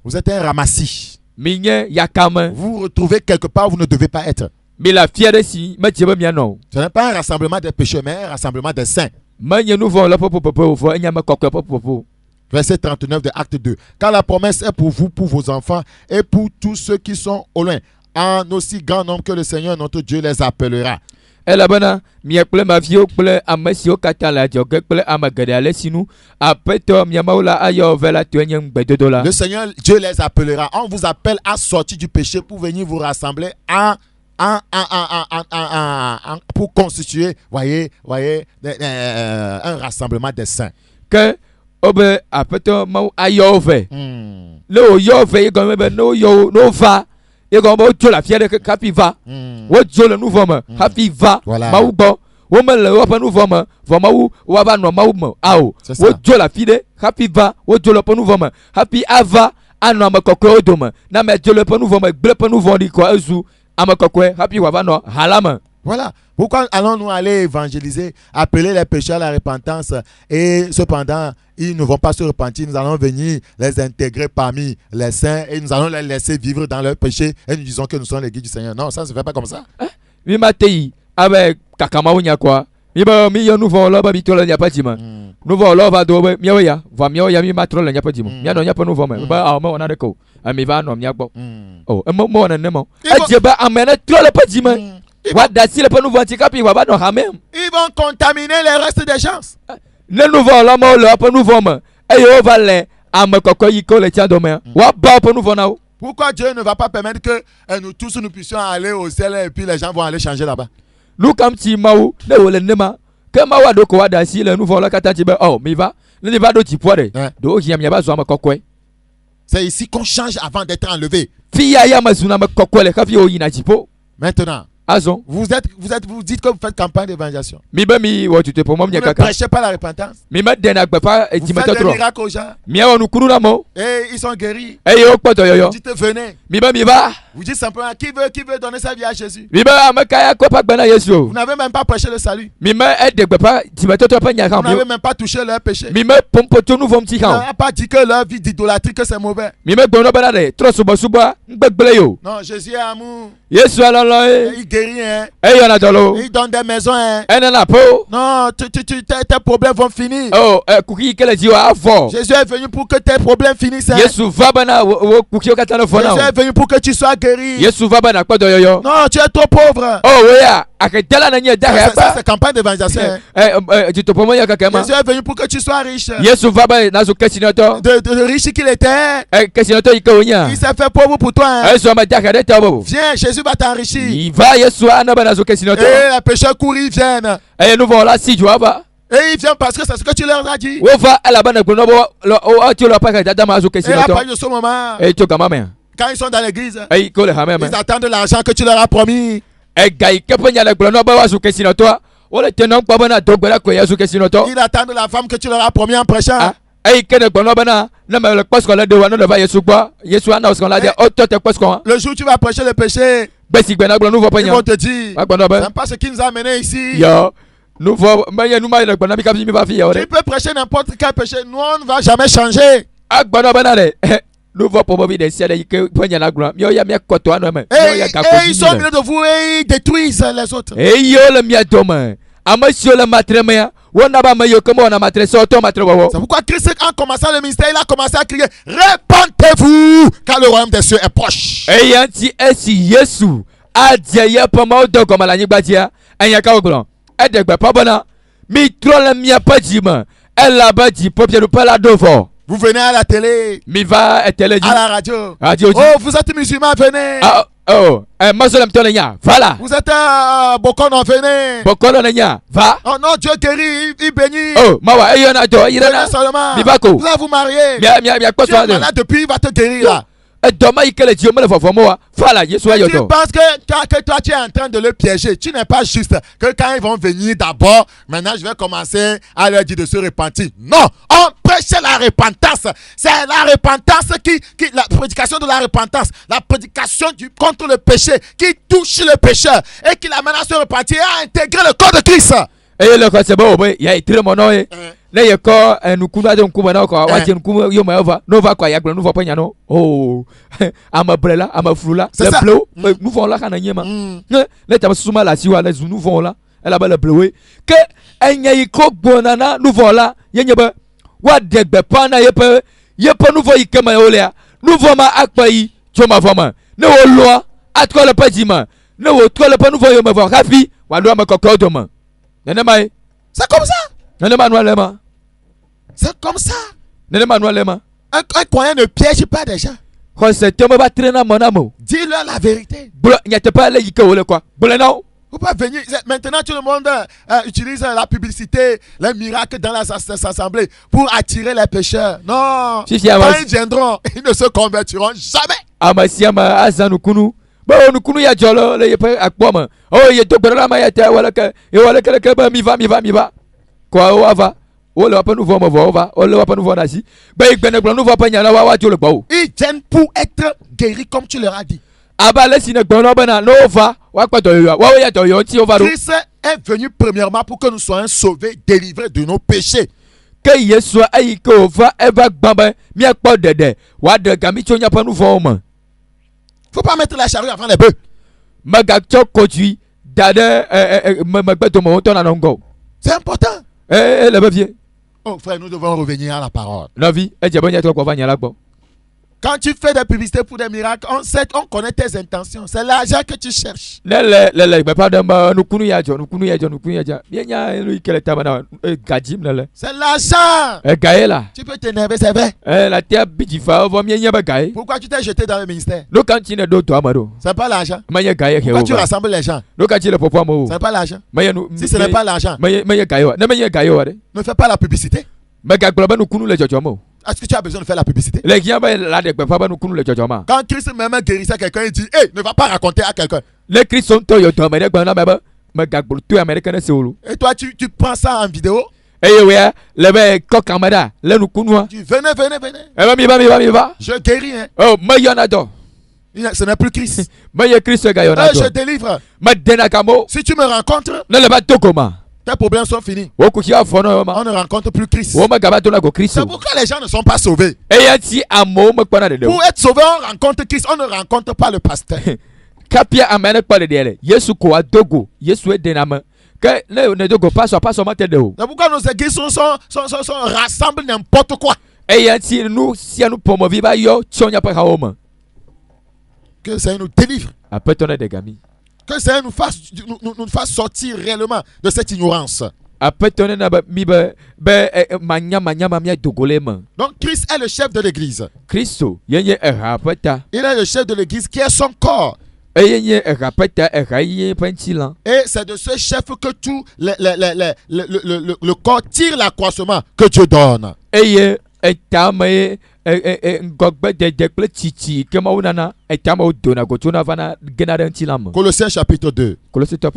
Vous êtes un ramassis. Vous vous retrouvez quelque part où vous ne devez pas être. Ce n'est pas un rassemblement des pécheurs, mais un rassemblement des saints. Verset 39 de Acte 2. Car la promesse est pour vous, pour vos enfants et pour tous ceux qui sont au loin, en aussi grand nombre que le Seigneur notre Dieu les appellera. Le Seigneur Dieu les appellera. On vous appelle à sortir du péché pour venir vous rassembler pour constituer, voyez, un rassemblement des saints. obe apeto ma ayove Mm. le yove igome be no yo no va igome o jo la fiere que happy va wo jo le nouveau me happy va Voilà. ma ubo wo me le wo pa nouveau me va ma u wa ba no ma u me ao C'est ça. wo jo la fide happy va wo jo le pa nouveau me happy ava ano me kokko odome na me jo le pa nouveau me ble pa nouveau di ko ezu ama kokko happy wa ba no halama. Voilà. Pourquoi allons-nous aller évangéliser, appeler les pécheurs à la repentance et cependant, ils ne vont pas se repentir. Nous allons venir les intégrer parmi les saints et nous allons les laisser vivre dans leur péché et nous disons que nous sommes les guides du Seigneur. Non, ça ne se fait pas comme ça. Mi matei avec kakama unya kwa mi ba mi yo nouveau lo ba bitolo nya patima nouveau lo va do mi ya va mi ya mi matro le nya patima mi no nya pa nouveau me ba a mo na de ko mi va no mi agbo oh mo na ne mo aje ba amene tro le patima wa da si le pa nouveau ti kapi wa ba no ha même Ils vont contaminer les restes des gens. le nouveau lo mo le pa nouveau me e yo va le am kokko yi ko le tia do me wa ba pa nouveau na o. Pourquoi Dieu ne va pas permettre que nous tous nous puissions aller au ciel et puis les gens vont aller changer là-bas? Nous comme si maou le wole nema que mawa do ko wa da si le nouveau lo kata ti be oh mi va le va do ti poire do ki am ya ba zo am kokko. C'est ici qu'on change avant d'être enlevé. Fiya ya mazuna me kokko le ka fi o yina jipo Maintenant, azon vous dites que vous faites campagne d'évangélisation. mi ba mi wo tuté pour mom Vous nya ne kaka prêchez pas la repentance. mi ma dena gba pa Vous ti faites metotro des miracles aux gens mi a onu kuru na mo et ils sont guéris. e yo poto yo Vous yo dites venez. mi ba mi va Vous dites simplement qui veut donner sa vie à Jésus. mi ba amaka ko pa gba na Yesu Vous n'avez même pas prêché le salut. mi ma e de gba pa ti metotro pa nya Vous ka n'avez même pas touché leur péché. mi ma pompo to nu vom ti Vous ka n'avez pas dit que leur vie d'idolâtrie que c'est mauvais. mi ma gbono bana de tro subo subo ngbegbele yo Non, Jésus est amour. Yesu alolo Il guérit, hein. e yo na dolo Il donne des maisons, hein. ene na po Non, tes problèmes vont finir. oh kuki kele ji wa afo Jésus est venu pour que tes problèmes finissent. Hein. Yesu va bana wo kuki o kata no fo Jésus na est venu pour que tu sois guéri. Yesu va bana kpodo yo yo Non, tu es trop pauvre. oh we ya aketala na nye da Ça, ha ça, c'est campagne d'évangélisation. Hein. tu te pomo ya kaka ma Jésus est venu pour que tu sois riche. Yesu va bana na zo kesinoto De riche qu'il était, kesinoto ikonya il s'est fait pauvre pour toi. Hein. Yesu ma da ka de tabo Viens, Jésus va t'enrichir. il va Yesu ana bana zo kesinoto Et les pécheurs courent, ils viennent. e nous voilà si tu va Et ils viennent parce que c'est ce que tu leur as dit. wo va ala bana gbono bo o ti lo pa ka da ma zo Et à kesinoto partir de ce moment, e to kama me quand ils sont dans l'église, e ko le ha me ils attendent l'argent que tu leur as promis. e gai ke penya le gbono ba wa zo kesinoto o le tenon pa bana dogbera ko Yesu kesinoto Ils attendent la femme que tu leur as promis en prêchant. e ke ne gbono bana na me le pasko le de wa no le va Yesu gbo Yesu ana o sko la de o to te pasko Le jour où tu vas prêcher le péché, besi gbena gbono vo ils penya vont te dire, wa gbono ba c'est pas ce qui nous a amenés ici. yo nous vo maya nous ma le gbono bi ka bi mi ba fi yo Tu de peux prêcher n'importe quel péché. Nous, on ne va jamais changer. a gbono bana de nous vo pomo bi de se de ke penya na gbono mi o ya mi koto anu me mi o ya ka ko Et ils sont au milieu de vous et ils détruisent les autres. e yo le mi atoma amasio le matreme ya wona ba me yo komo na matre so to matre wo C'est pourquoi Christ, en commençant le ministère, il a commencé à crier, répentez-vous, car le royaume des cieux est proche. e yanti esi Yesu adia ye pomo do ko mala nyigba dia enya ka ogbon e de gbe pa bona mi tro le mi apajima e la ba di popie do pala do fo Vous venez à la télé, mi va etele di à la radio. radio di Oh, vous êtes musulman, venez. masolem to le nya voilà Vous êtes Bokono, venez. bokolo le nya va Oh non, Dieu guérit, il bénit. oh mawa e yo na do ira na Venez seulement. mi va ko Vous allez vous marier. mi ko Tu so es malade depuis, il va te guérir là. e do ma ikele di o mele fofo mo wa voilà Yesu ayo Tu do penses que toi, tu es en train de le piéger. Tu n'es pas juste que quand ils vont venir d'abord, maintenant je vais commencer à leur dire de se repentir. Non, on prêche la repentance. C'est la repentance la prédication de la repentance, la prédication contre le péché qui touche le pécheur et qui l'amène à se repentir et à intégrer le corps de Christ. e le ko se bo bo ya itire mo no e na ye ko nukuma de nkuma na ko wa je nkuma yo ma ova no va kwa ya gbe no va panya no oh ama brela ama frula C'est le ça. bleu nous vont là kana nyema le tam suma la si wa le nous vont là elle a le bleu que enya yi ko gbona na nous vont là ye nyeba wa de gbe pa na ye pe nous vont yi kema yo le nous vont ma akpa yi choma voma ne wo lo atko le pajima ne wo tko le pa nous vont yo ma va happy wa do ma kokko do ma nene mai C'est comme ça. nene manuel lema C'est comme ça. nene manuel lema Un croyant ne piège pas des gens. ko se te mo ba traîner mon amour Dis-leur la vérité. blo nyate pa le yike wole kwa blo na Faut pas venir. Maintenant, tout le monde utilise la publicité, les miracles dans les assemblées pour attirer les pécheurs. Non. Si, Quand ils viendront, ils ne se convertiront jamais. Amasiama azanukunu. Ba onukunu ya jolo le yepe akpoma. Oh ye to gbara ma ya ta wala ka ba mi va. Kwa o ava. O le pa nouveau mo va. O le pa nouveau nasi. Ba igbene gbara nouveau pa nyana wa jo le gba o. Ils viennent pour être guéris comme tu leur as dit. Aba le sine gbara ba na nova. Wa pa to yo. Wa ya to yo ti o va do. Christ est venu premièrement pour que nous soyons sauvés, délivrés de nos péchés. Que Yesu ayi ko va eva gbamba mi akpo dede. Wa de gami cho nya pa nouveau mo. Faut pas mettre la charrue avant les bœufs. Magakcho conduit dade magbeto mo ton anongo. C'est important. Le bevier. Oh frère, nous devons revenir à la parole. La vie, quoi va nyala gbo. Quand tu fais des publicités pour des miracles, on connaît tes intentions. C'est l'argent que tu cherches. C'est l'argent. Tu peux t'énerver, c'est vrai. Pourquoi tu t'es jeté dans le ministère? C'est pas l'argent. Pourquoi tu rassembles les gens? C'est pas l'argent. Si ce n'est pas l'argent, ne fais pas la publicité. Est-ce que tu as besoin de faire la publicité? Quand Christ même guérissait quelqu'un, il dit hey, ne va pas raconter à quelqu'un. Et toi, tu prends ça en vidéo. Tu venez. Je guéris. Hein. Oh, ce n'est plus Christ. Je délivre. Si tu me rencontres, tes problèmes sont finis. On ne rencontre plus Christ. C'est pourquoi les gens ne sont pas sauvés. Pour être sauvé, on rencontre Christ. On ne rencontre pas le pasteur. C'est pourquoi nos églises rassemblent n'importe quoi. Que ça nous délivre. Que ça nous fasse sortir réellement de cette ignorance. Donc Christ est le chef de l'église. Il est le chef de l'église qui est son corps. Et c'est de ce chef que tout le corps tire l'accroissement que Dieu donne. Colossiens chapitre 2. Colossiens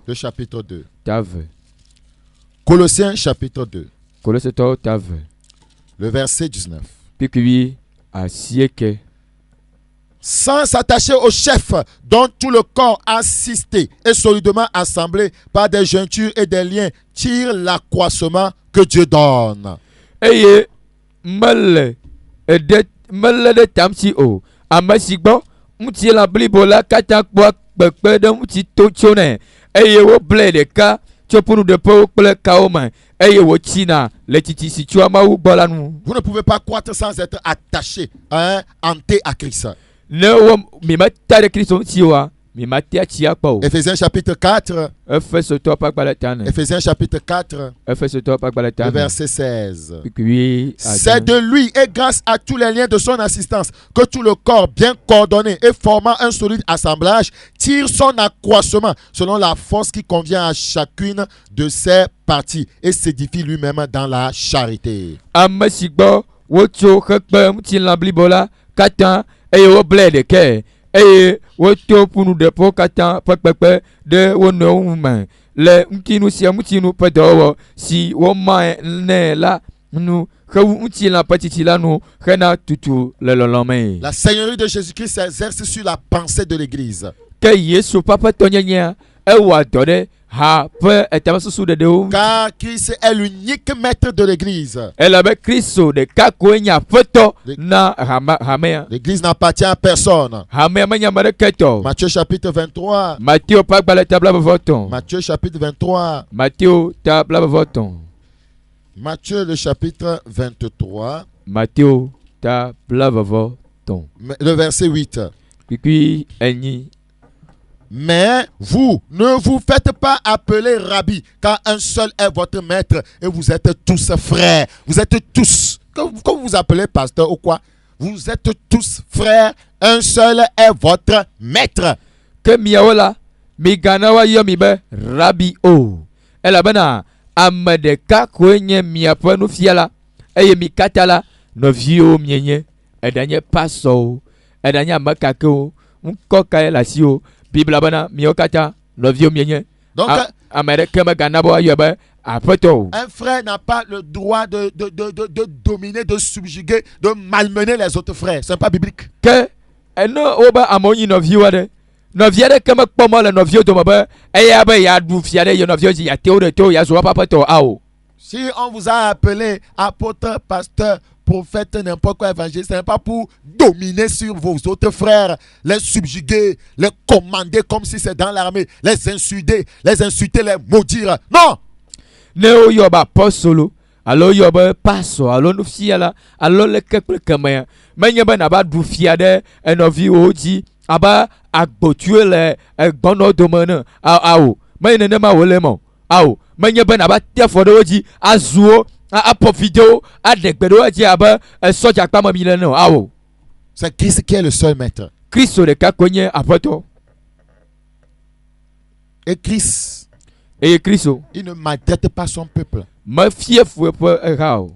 le chapitre 2. Colossiens chapitre 2. Le verset 19. Sans s'attacher au chef dont tout le corps assisté et solidement assemblé par des jointures et des liens tire l'accroissement que Dieu donne. Vous ne pouvez pas croître sans être attaché, hanté à Christ. Éphésiens chapitre 4. Éphésiens chapitre 4. Le verset 16. C'est de lui et grâce à tous les liens de son assistance que tout le corps bien coordonné et formant un solide assemblage tire son accroissement selon la force qui convient à chacune de ses parties et s'édifie lui-même dans la charité. Et woto punu de pokata pakpekpe de wono man le mtinu si mtinu pedo si woma ne la nu khawu mti la patiti la nu khana tutu le lolome. La seigneurie de Jésus-Christ s'exerce sur la pensée de l'église. Que Yesu papa tonyanya e wa dode ha pe etamasu de deu. Car Christ est l'unique maître de l'église. Elle avec Christ de kakonya photo na hamea. L'église n'appartient à personne. Matthieu chapitre 23. Matthieu pas la table voton. Matthieu chapitre 23. Matthieu table voton. Matthieu le chapitre 23. Matthieu table voton. Le verset 8. Puis eni. Mais vous, ne vous faites pas appeler rabbi, car un seul est votre maître et vous êtes tous frères. Vous êtes tous, quand vous vous appelez pasteur ou quoi, vous êtes tous frères, un seul est votre maître. ke miawo la migana woayɔ mi be rabi o elabena ame ɖeka koe nye miaƒe nufiala eye mi katã la nɔviwo mienye eɖanye pasɔwo eɖanye ame kakewo ŋkɔ kae le asiwo bibla bena miawo katã nɔviwo mienye Donc, ame ɖeke megana be woayɔ be aƒetɔ o. un frère n'a pas le droit de dominer, de subjuguer, de malmener les autres frères. Ce n'est pas biblique. Ke ene wobe amewo nyi nɔviwo aɖe nɔvi aɖeke mekpɔ mɔ le nɔviwo dome be eya be yeaɖu fia ɖe ye nɔviwo dzi yeate wo ɖe to yeazu woƒe aƒetɔ ao. Si on vous a appelé apôtre, pasteur, prophète, n'importe quoi, évangéliste, ce n'est pas pour dominer sur vos autres frères, les subjuguer, les commander comme si c'est dans l'armée, les insulter, les maudire. Non! Ne woyɔ be apɔstolo alo yɔ be pasɔ alo nufiala alo leke kple kemea menye be nava ɖu fia ɖe enɔviwo dzi abe agbotue le gbɔnɔ dome ne ao menye nenema wòle ma ao menye be nava te afɔ ɖe wo dzi azuwo apɔ videwo aɖe gbe ɖe wo dzi abe sɔdza kpame mi le ne ao. C'est Christ qui est le seul maître. Kristo ɖeka koe nye aƒetɔ. Et Christ, eye Kristo il ne maltraite pas son peuple. mefie fu eƒe eha o.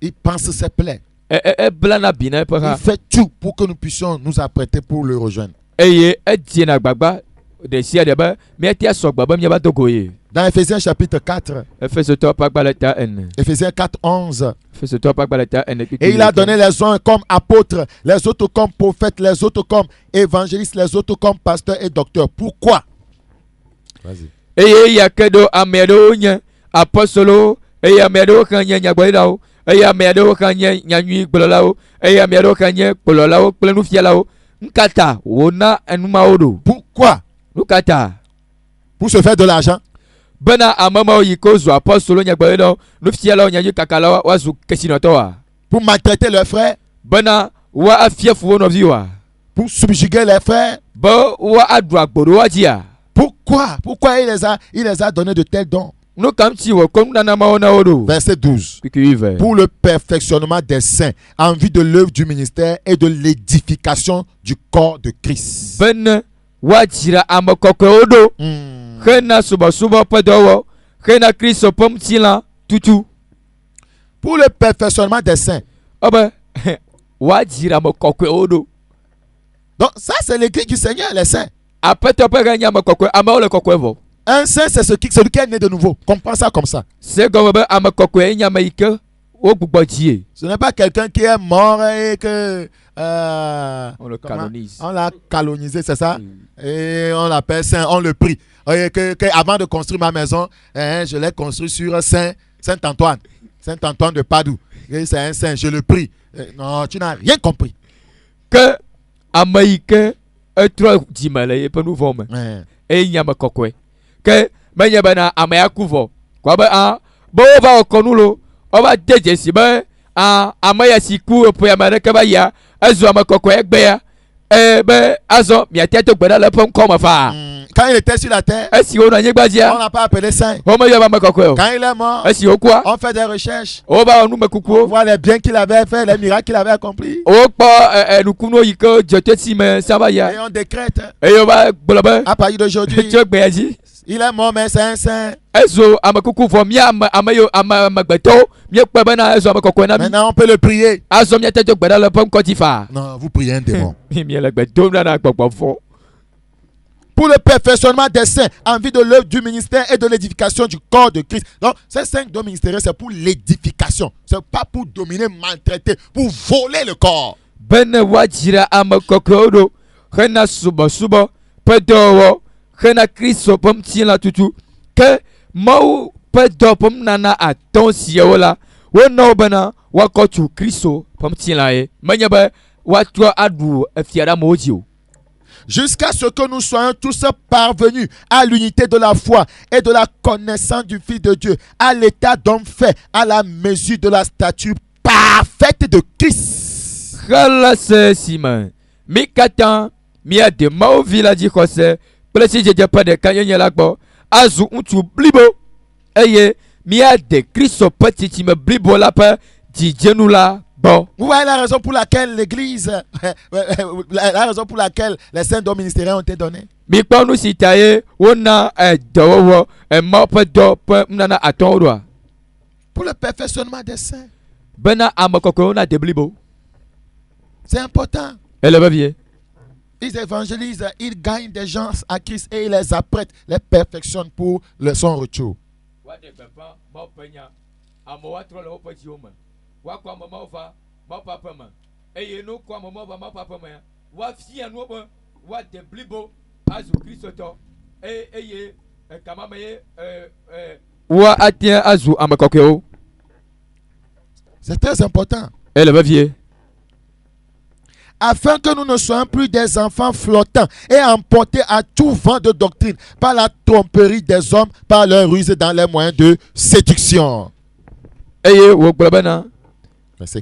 Il pense ses plaies. Eblana bi na eƒe Il ha fait tout pour que nous puissions nous apprêter pour le rejoindre. eye ediena gbagba ɖe sia ɖe be míate asɔgbe be míava do go ye. Dans Ephésiens chapitre 4, Efesotɔwo ƒe agbalẽ ta 4. Ephésiens 4, 11. Efesotɔwo ƒe agbalẽ ta 4. Et il a donné les uns comme apôtres, les autres comme prophètes, les autres comme évangélistes, les autres comme pasteurs et docteurs. Pourquoi? Vas-y. eye eya ke ɖo ame aɖewo nye apɔstolowo eye ame aɖewo hã nye nyagblɔɖilawo eye ame aɖewo hã nye nyanyui gblɔlawo eye ame aɖewo hã nye kplɔlawo kple nufialawo nkata wòna enumawo ɖo. Pourquoi? Nukata Pour se faire de l'argent. bena ame mawo yi ke zu apɔstolo nyagblɔɖilawo nufialawo nyanyui kakalawo woazu kesinɔtɔwoa Pour maltraiter leurs frères. bena woafia fu wo nɔviwoa Pour subjuguer les frères. be woaɖu agbo ɖe woa dzia. Pourquoi? Pourquoi il les a donné de tels dons? Nu kam tsi wòkɔ nunana mawo na wo ɖo. Verset 12. Pour le perfectionnement des saints, en vue de l'œuvre du ministère et de l'édification du corps de Christ. bene woadzra ame kɔkɔewo ɖo hena subɔsubɔ ƒe dɔwɔ hena Kristo ƒe ŋutilã tutu. Pour le perfectionnement des saints. Ebe woadzra ame kɔkɔewo ɖo. Donc ça c'est l'église du Seigneur, les saints. Aƒetɔ ƒe hã nye ame kɔkɔe amewo le kɔkɔe vɔ. Un saint c'est celui qui est né de nouveau. Comprends ça comme ça. Se gɔme be ame kɔkɔe nye ame yi ke wogbugbɔ dzie. Ce n'est pas quelqu'un qui est mort et que On le canonise. on l'a canonisé, c'est ça? Et on l'appelle saint, on le prie. Et que avant de construire ma maison, je l'ai construit sur Saint Antoine. Saint Antoine de Padoue. Et c'est un saint, je le prie. Non, tu n'as rien compris. Ke ame yi ke etrɔ dzime le yeƒe nu vɔ me eye nye ame kɔkɔe ke menye bena amea ku vɔ kɔ be be wova wɔ kɔnu lo wova de dzesi be ame ya si ku eƒe ame ɖeke va yia ezu ame kɔkɔe egbea be azɔ miate do gbe ɖa le eƒe ŋkɔ me faa. Quand il était sur la terre, esi wonɔ anyigba on dzia n'a pas appelé saint. womeyɔ be ame kɔkɔe o. Quand il est mort, Esi wokua on fait des recherches. wova wɔ nume On kukuwo voit les biens qu'il avait fait, les miracles qu'il avait accomplis. wokpɔ nukunuwo yi ke dzɔtɔsi me sa va Et yia on décrète, eye wova gblɔ be à partir d'aujourd'hui, tso gbea dzi. il est mort, mais c'est un saint. Ezo ame kuku vɔ mía amegbetɔwo míekpɔe bena ezo ame kɔkɔe na mí. Maintenant, on peut le prier. Azɔ míate do gbe ɖa le ƒe ŋkɔ dzi faa. Non, vous priez un démon. Míele gbe dom ɖa na gbɔgbɔ vɔ. Pour le perfectionnement des saints, en vue de l'œuvre du ministère et de l'édification du corps de Christ. Donc, ces 5 dons ministériels, c'est pour l'édification. C'est pas pour dominer, maltraiter, pour voler le corps. Bene woadzra ame kɔkɔewo ɖo hena subɔsubɔ ƒe dɔwɔwɔ hena Kristo ƒe ŋutilã tutu ke Mawu ƒe dɔ ƒe nunana atɔ̃ siawo la wona wo bena woakɔ tu Kristo ƒe ŋutilã ye menye be woatrɔ aɖu efia ɖe amewo dzi o. Jusqu'à ce que nous soyons tous parvenus à l'unité de la foi et de la connaissance du Fils de Dieu, à l'état d'homme fait, à la mesure de la stature parfaite de Christ. Xela se si me mi katã míaɖe Mawu vi la dzixɔse kple sidzedze ƒe ɖeka nyenye la gbɔ azu ŋutsu blibo eye míaɖe Kristo ƒe tsitsime blibo la ƒe dzidzenu la gbɔ. Vous voyez la raison pour laquelle l'église, la raison pour laquelle les saints dons ministériels ont été donnés. mi kpɔ nu si ta ye wona dɔwɔwɔ emawo ƒe dɔ ƒe nunana atɔwo ɖoa. Pour le perfectionnement des saints. Bena ame kɔkɔewo na de blibo. C'est important. Ele vevie. Ils évangélisent, ils gagnent des gens à Christ et ils les apprêtent, les perfectionnent pour son retour. C'est très important. Elle va vieux. Afin que nous ne soyons plus des enfants flottants et emportés à tout vent de doctrine par la tromperie des hommes, par leur ruse dans les moyens de séduction.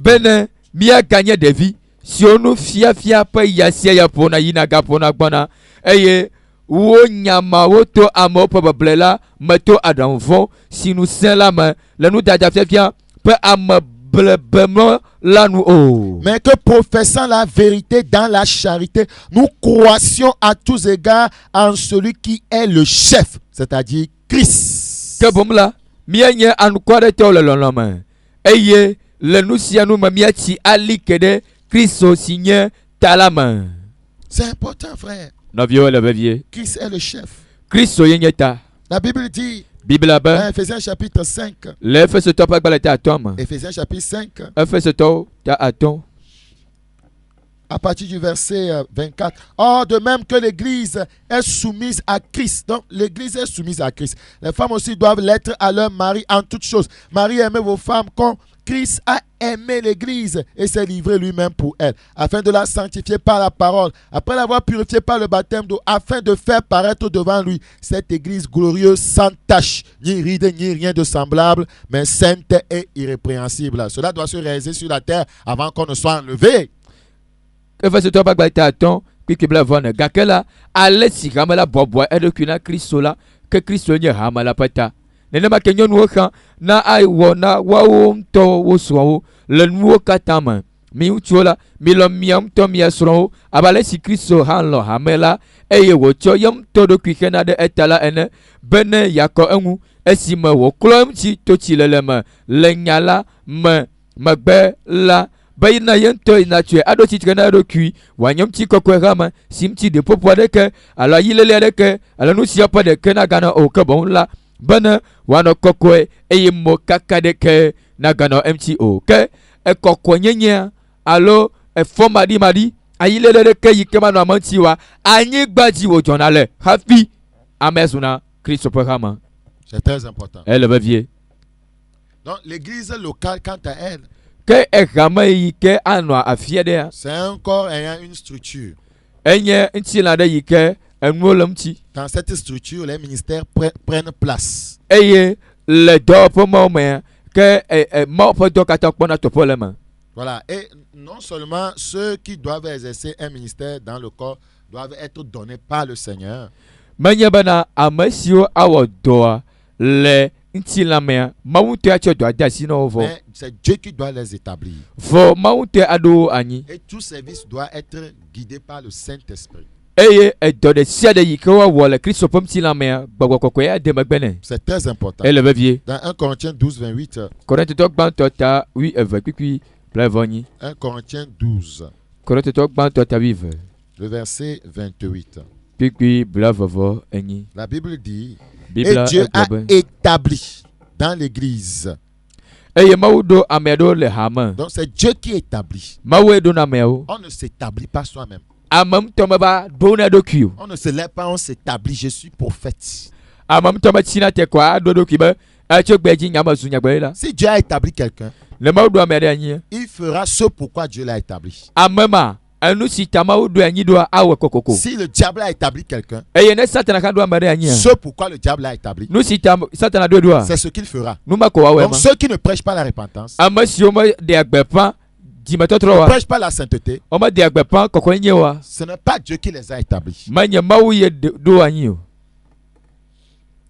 Bene, mia gagné des vies. Si on nous fia pa yasia ya pona yinaga pona gbana. Eye wo nyama woto amo pa blela meto adanvon si nous saint la main le nous dada fia pe am mais que professant la vérité dans la charité, nous croissions à tous égards en celui qui est le chef, c'est-à-dire Christ. Que bon là, mienye anukwade te le loloma. Eye le nous si anu mamiati ali kede Christ signe talama. C'est important, frère. Novio le bevier. Christ est le chef. Christ yenyeta. La Bible dit Bible là-bas. Ephésiens chapitre 5. L'Éphésiens top pas balé à toi. Ephésiens chapitre 5. Ephésiens top à ton. À partir du verset 24. Or, de même que l'Église est soumise à Christ. Donc, l'Église est soumise à Christ. Les femmes aussi doivent l'être à leur mari en toutes choses. Marie, aimez vos femmes comme Christ a aimé l'Église et s'est livré lui-même pour elle, afin de la sanctifier par la parole, après l'avoir purifiée par le baptême d'eau, afin de faire paraître devant lui cette Église glorieuse, sans tache, ni ride, ni rien de semblable, mais sainte et irrépréhensible. Cela doit se réaliser sur la terre avant qu'on ne soit enlevé. Que fait ce toi pas à ton, qui bla vonne, gakela, allez si ramala bobois et de kuna Christola, que Christo n'y ramala pata. Nenema kenyon woka na ai wona wawo mto woswo le nuwo katama mi uchola mi lo miam to mi asro abale si Kristo hanlo hamela eye wocho yam to do kwikena de etala ene bene yako enwu esime wo klom chi to chi lelema lenyala magbe la bayina yento inatue ado chi tkena do kwi wanyam chi kokwegama simchi de popo de ke ala yilele de ke ala nu sia pa de kena gana o ka bon la bana wano kokwe eye mo kakadeke nagano MTO ke e kokwe nyenya alo e forma di madi ayile de ke yikema no amantiwa anyi gbaji wo jonale happy amesuna Christo Pahama. C'est très important. Elle va vier. Donc l'église locale quant à elle que e gama yike anwa afiede c'est encore ayant une structure. Enye ntila de yike dans cette structure, les ministères prennent place. Voilà. Et non seulement ceux qui doivent exercer un ministère dans le corps doivent être donnés par le Seigneur. Mais c'est Dieu qui doit les établir. Et tout service doit être guidé par le Saint-Esprit. C'est très important. Dans 1 Corinthiens 12, 28. 1 Corinthiens 12. Le verset 28. La Bible dit, et Dieu a établi dans l'église. Donc c'est Dieu qui établit. On ne s'établit pas soi-même. On ne se lève pas, on s'établit. Je suis prophète. Si Dieu a établi quelqu'un, il fera ce pourquoi Dieu l'a établi. Si le diable a établi quelqu'un, ce pourquoi le diable l'a établi, c'est ce qu'il fera. Donc ceux qui ne prêchent pas la repentance, ne prêchent pas la sainteté, ce n'est pas Dieu qui les a établis.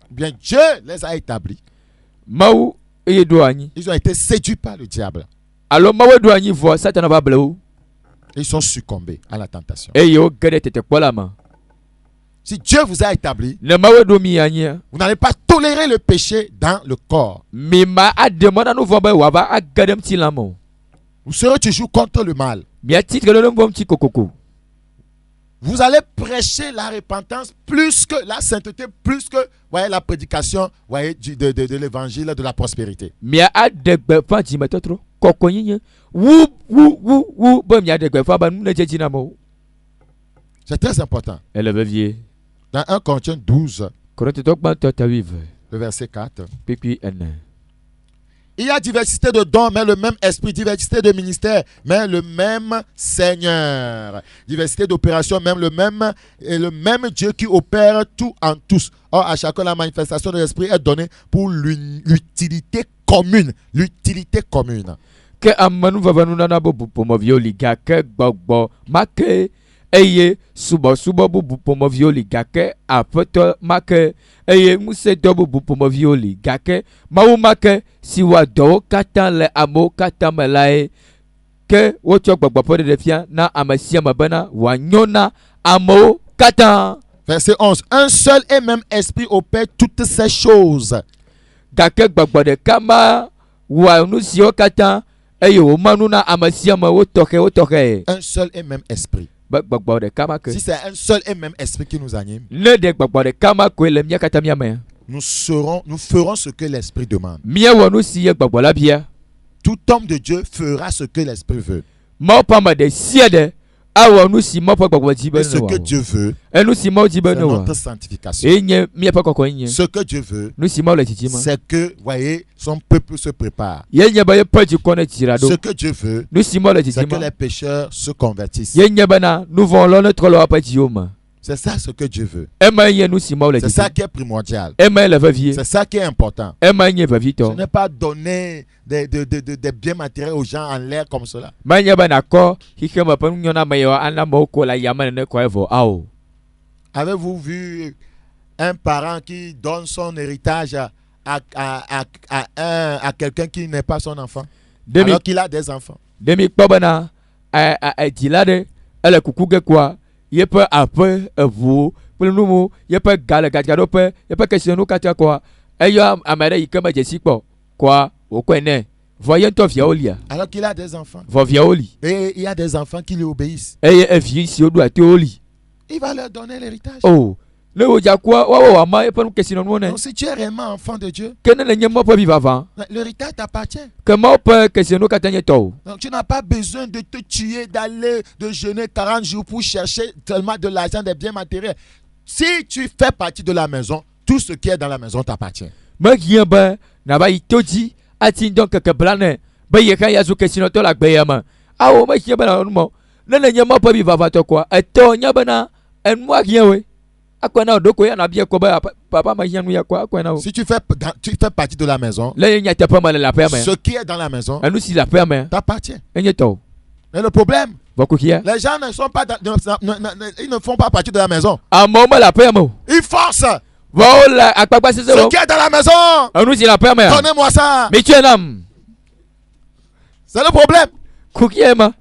Bien, Dieu les a établis. Ils ont été séduits par le diable. Ils sont succombés à la tentation. Si Dieu vous a établi, le mawe do mi anya vous n'allez pas tolérer le péché dans le corps. mi ma ademana no vomba wa ba agadem ti lamo Vous serez toujours contre le mal. mi ati ke lo mbom ti kokoko. Vous allez prêcher la repentance plus que la sainteté, plus que voyez, la prédication voyez, de l'évangile de la prospérité. Mi adegbe fa ti metotro kokoyin wu bo mi adegbe fa ba nu na jeji na mo. C'est très important. Elle veut vie. Dans 1 Corinthiens 12, Korinte to gba to ta vive. le verset 4. Pipi en. Il y a diversité de dons, mais le même esprit. Diversité de ministères, mais le même Seigneur. Diversité d'opérations, même le même, et le même Dieu qui opère tout en tous. Or, à chacun, la manifestation de l'esprit est donnée pour l'utilité commune. L'utilité commune. Ke amanu vavanu nana bo pomo violi ga ke gbogbo make eye subo bu pomo violi ga ke apoto make eye muse do bu pomo violi ga ke mawu make siwa do kata le amo kata melae ke wo tso gbogbo po de fia na amasia mabana wa nyona amo kata. Verset 11. Un seul et même esprit opère toutes ces choses. Ga ke gbogbo de kama wa nu sio kata eye o manu na amasia ma wo toke. Un seul et même esprit. Gbogbo de kama ke Si c'est un seul et même esprit qui nous anime, le de gbogbo de kama ko le mia kata mia me nous ferons ce que l'esprit demande. mia wo nu si gbogbo la bia Tout homme de Dieu fera ce que l'esprit veut. mo pa ma de sie de awo nu si mo pa gbogbo ji be Et ce no que Dieu veut, enu si mo ji be c'est no notre sanctification. enye mia pa kokko enye Ce que Dieu veut, nu si mo le titi ma c'est que, voyez, son peuple se prépare. yenye ba ye pa ji kone tirado Ce que Dieu veut, nu si mo le titi c'est que ma les pécheurs se convertissent. yenye ba na nu von lo ne trolo apa ji o ma C'est ça ce que Dieu veut. ema ye nu si mo le C'est titi ça qui est primordial. ema le va vie C'est ça qui est important. ema nye va vie Ce to n'est pas donner des biens matériels aux gens en l'air comme cela. manya ba na ko hike ma pa nyona ma yo ana mo ko la yama ne ko evo ao. Avez-vous vu un parent qui donne son héritage à quelqu'un qui n'est pas son enfant, Demi alors qu'il a des enfants? demi kpɔbena dila ɖe ele kuku ge koa yeƒe aƒe eʋuwo kple nuwo yeƒe ga le gadzraɖoƒe yeƒe kesinɔnuwo katã koa eyɔ ame ɖe yi ke medze si kpɔ koa wòkɔe nɛ vɔ ye ŋutɔ viawo lia Alors qu'il a des enfants. vɔ viawo li Et il y a des enfants qui lui obéissent. eye evi siwo ɖo atiwo li Il va leur donner l'héritage. o ne wo dza kua woawɔ wòama yeƒe nu kesinɔnuwo nɛ Donc si tu es réellement enfant de Dieu, ke ne le nye mɔ ƒe vivavã l'héritage t'appartient. ke mawo ƒe kesinɔnuwo katã nye tɔwo. Donc tu n'as pas besoin de te tuer, d'aller, de jeûner 40 jours pour chercher seulement de l'argent, des biens matériels. Si tu fais partie de la maison, tout ce qui est dans la maison t'appartient. Mehiã be nava yi to dzi ati ŋdɔ keke bla nɛ be ye hã yazu kesinɔtɔ le agbe ya me awo mehiã bena nu mɔ ne le nye mɔ ƒe vivavãtɔ koa etɔ nye bena enua hiã woe akɔe na wo ɖoko ya na bia kɔ be papa mehiã nu ya koa akɔe na wo Si tu fais partie de la maison, le ye nyateƒe me le le aƒea me ce qui est dans la maison enu si le aƒea me t'appartient. enye tɔwo Mais le problème, vɔkuxia les gens ne sont pas ils ne font pas partie de la maison. amewo me le aƒea me o Ils forcent. vɔwo le akpakpa sese Ce wo qui est dans la maison, enu si le aƒea me donnez-moi ça. mi tsɔe nam C'est le problème. kuxia ma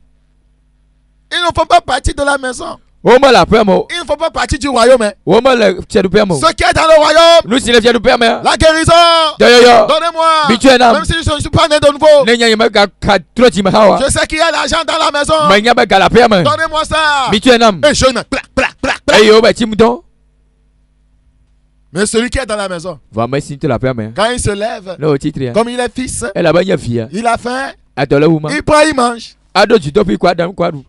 Ils ne font pas partie de la maison. wo me le aƒea me o Ils ne font pas partie du royaume. wo me le fiaɖuƒea me o Ce qui est dans le royaume, nu si le fiaɖuƒea me la guérison, dɔyɔyɔ donnez-moi. Bitue nam. Même si je ne suis pas né de nouveau, ne nye me ga ka trɔ dzi me hã wa je sais qu'il y a l'argent dans la maison. me nya be ga le aƒea me Donnez-moi ça. mi tsɔe nam Et je ne plac, plac, plac, plac. eye wo be tsi mu dɔ Mais celui qui est dans la maison, vɔ ame si to le aƒea me quand il se lève, ne wo titria comme il est fils, elabe nye via il a faim, adɔ le wu ma il prend, il mange. aɖo dziɖɔƒe ko aɖam ko aɖu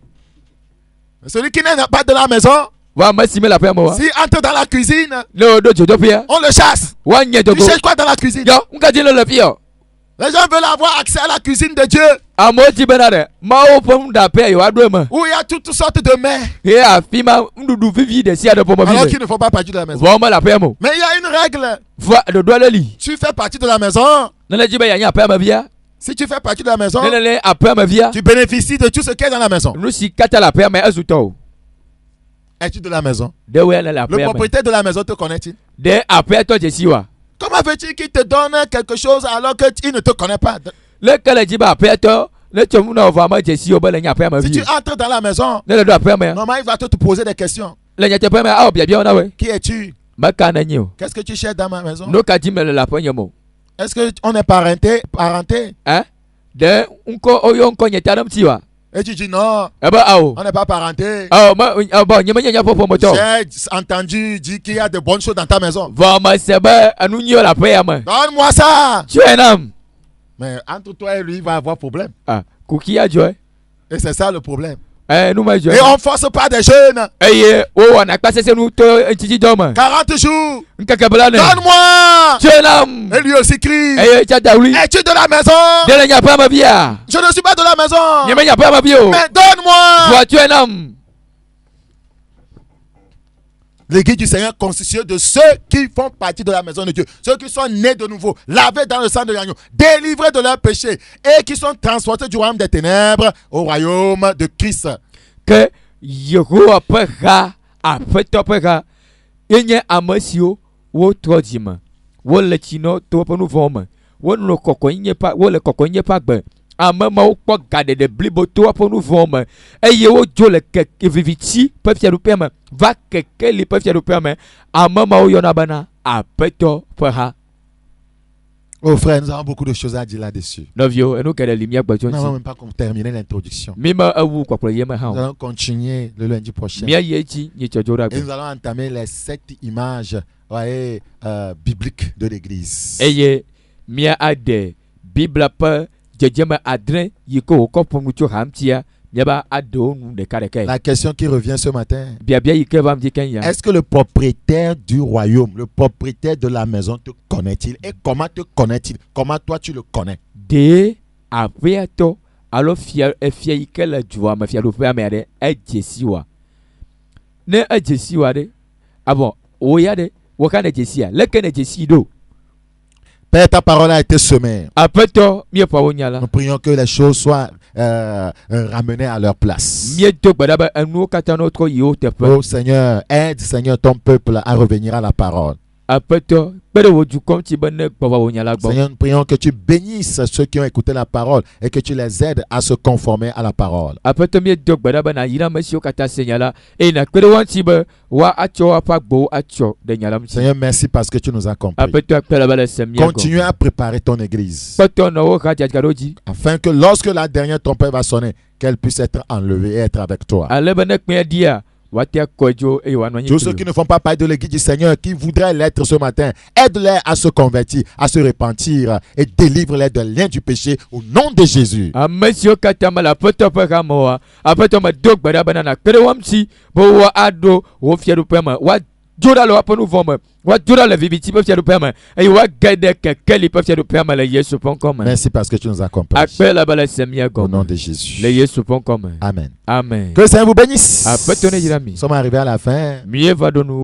Mais celui qui n'est pas de la maison, vɔ ame si me le aƒea me wa s'il entre dans la cuisine, ne wo ɖo dziɖɔƒea on le chasse. woanye Il dogo cherche quoi dans la cuisine? yɔ ŋka dzi le le fi yɔ Les gens veulent avoir accès à la cuisine de Dieu, amewo di bena ɖe mawo ƒe nuɖaƒea yewoaɖo eme où il y a toutes sortes de mets, ye afi ma nuɖuɖu vivi ɖe sia ɖe alors ƒomevi qu'ils me ne font pas partie de la maison. vɔ me le aƒea me o Mais il y a une règle. vɔ ɖoɖo aɖe li Tu fais partie de la maison. ne le dzi be yeanye aƒea me via Si tu fais partie de la maison, ne le aƒea me via tu bénéficies de tout ce qui est dans la maison. nu si katã le aƒea me ezu tɔwo Es-tu de la maison? ɖewoe le le Le aƒea me propriétaire de la maison te connaît-il? ɖe aƒeatɔ dze si wa Comment veux-tu qu'il te donne quelque chose alors qu'il ne te connaît pas? le ke le dzi be aƒeatɔ ne tsɔ mu na wo vɔ ame dze si wo be le nye aƒea me Si tu vi entres dans la maison, ne le ɖo aƒea me normalement il va te poser des questions. le nyateƒe me awɔ biabia na we. Qui es-tu? Meka na nyi o. Qu'est-ce que tu cherches dans ma maison? No ka di me le aƒe nye mo. Est-ce qu'on est parenté? Hein? De unko oyo unko nyeta nam ti wa. Et tu dis non. Eh ben awo. On n'est pas parenté. Bon nyema nya popo moto. J'ai entendu dire qu'il y a de bonnes choses dans ta maison. Va ma sebe anu nyi la aƒe ya me. Donne-moi ça. Tu es nam. Mais entre toi et lui, il va avoir problème. Ah, kuki a joy. Et c'est ça le problème. Nous ma joy. Et on force pas des jeunes. Eh on a passé ce nous te tiji doma. 40 jours. Nkakabla ne. Donne-moi. Tu es nam. Et lui aussi crie. Tu daouli. Es-tu de la maison? De la nya pas ma bia. Je ne suis pas de la maison. Nyema nya pas ma bio. Mais donne-moi. Toi tu es nam. L'église du Seigneur constituée de ceux qui font partie de la maison de Dieu, ceux qui sont nés de nouveau, lavés dans le sang de l'agneau, délivrés de leurs péchés et qui sont transportés du royaume des ténèbres au royaume de Christ. Que Yehowa pega afeto pega yenye amasio wo trojima wo le chino to ponu voma wo no kokonye pa wo le kokonye pa gbe amama wo kpo gade de blibo to ponu voma eye wo jo le ke viviti pe fia do pema va keke li pe fia do pema amama wo yona bana afeto pega. Oh frère, nous avons beaucoup de choses à dire là-dessus. Novio et nous que les lumières nous n'avons même pas terminé l'introduction. Nous allons continuer le lundi prochain. Et nous allons entamer les 7 images bibliques de l'église. Et mia ade Bible pa jejema adren yiko ko mucho hamtia. La question qui revient ce matin, est-ce que le propriétaire du royaume, le propriétaire de la maison te connaît-il? Et comment te connaît-il? Comment toi tu le connais? De aviato alors fier que la joie ma fier le mère est jesiwa ne a jesiwa de bon oyade wakane jesia lekene jesido. Père, ta parole a été semée. Nous prions que les choses soient ramenées à leur place. Oh Seigneur, aide Seigneur ton peuple à revenir à la parole. Seigneur, nous prions que tu bénisses ceux qui ont écouté la parole et que tu les aides à se conformer à la parole. Seigneur, merci parce que tu nous as compris. Continue à préparer ton église afin que lorsque la dernière trompette va sonner, qu'elle puisse être enlevée et être avec toi. Tous ceux qui ne font pas partie de l'église du Seigneur, qui voudraient l'être ce matin, aide-les à se convertir, à se repentir et délivre-les de lien du péché au nom de Jésus. Joda lo aponu voma wa joda le viviti pe fiado pema e wa gade kekeli pe fiado pema le Yesu pon comme. Merci parce que tu nous as compris. Au nom de Jésus. Le Yesu pon comme. Amen. Amen. Que le Seigneur vous bénisse. Nous sommes arrivés à la fin. Mieux va de nous.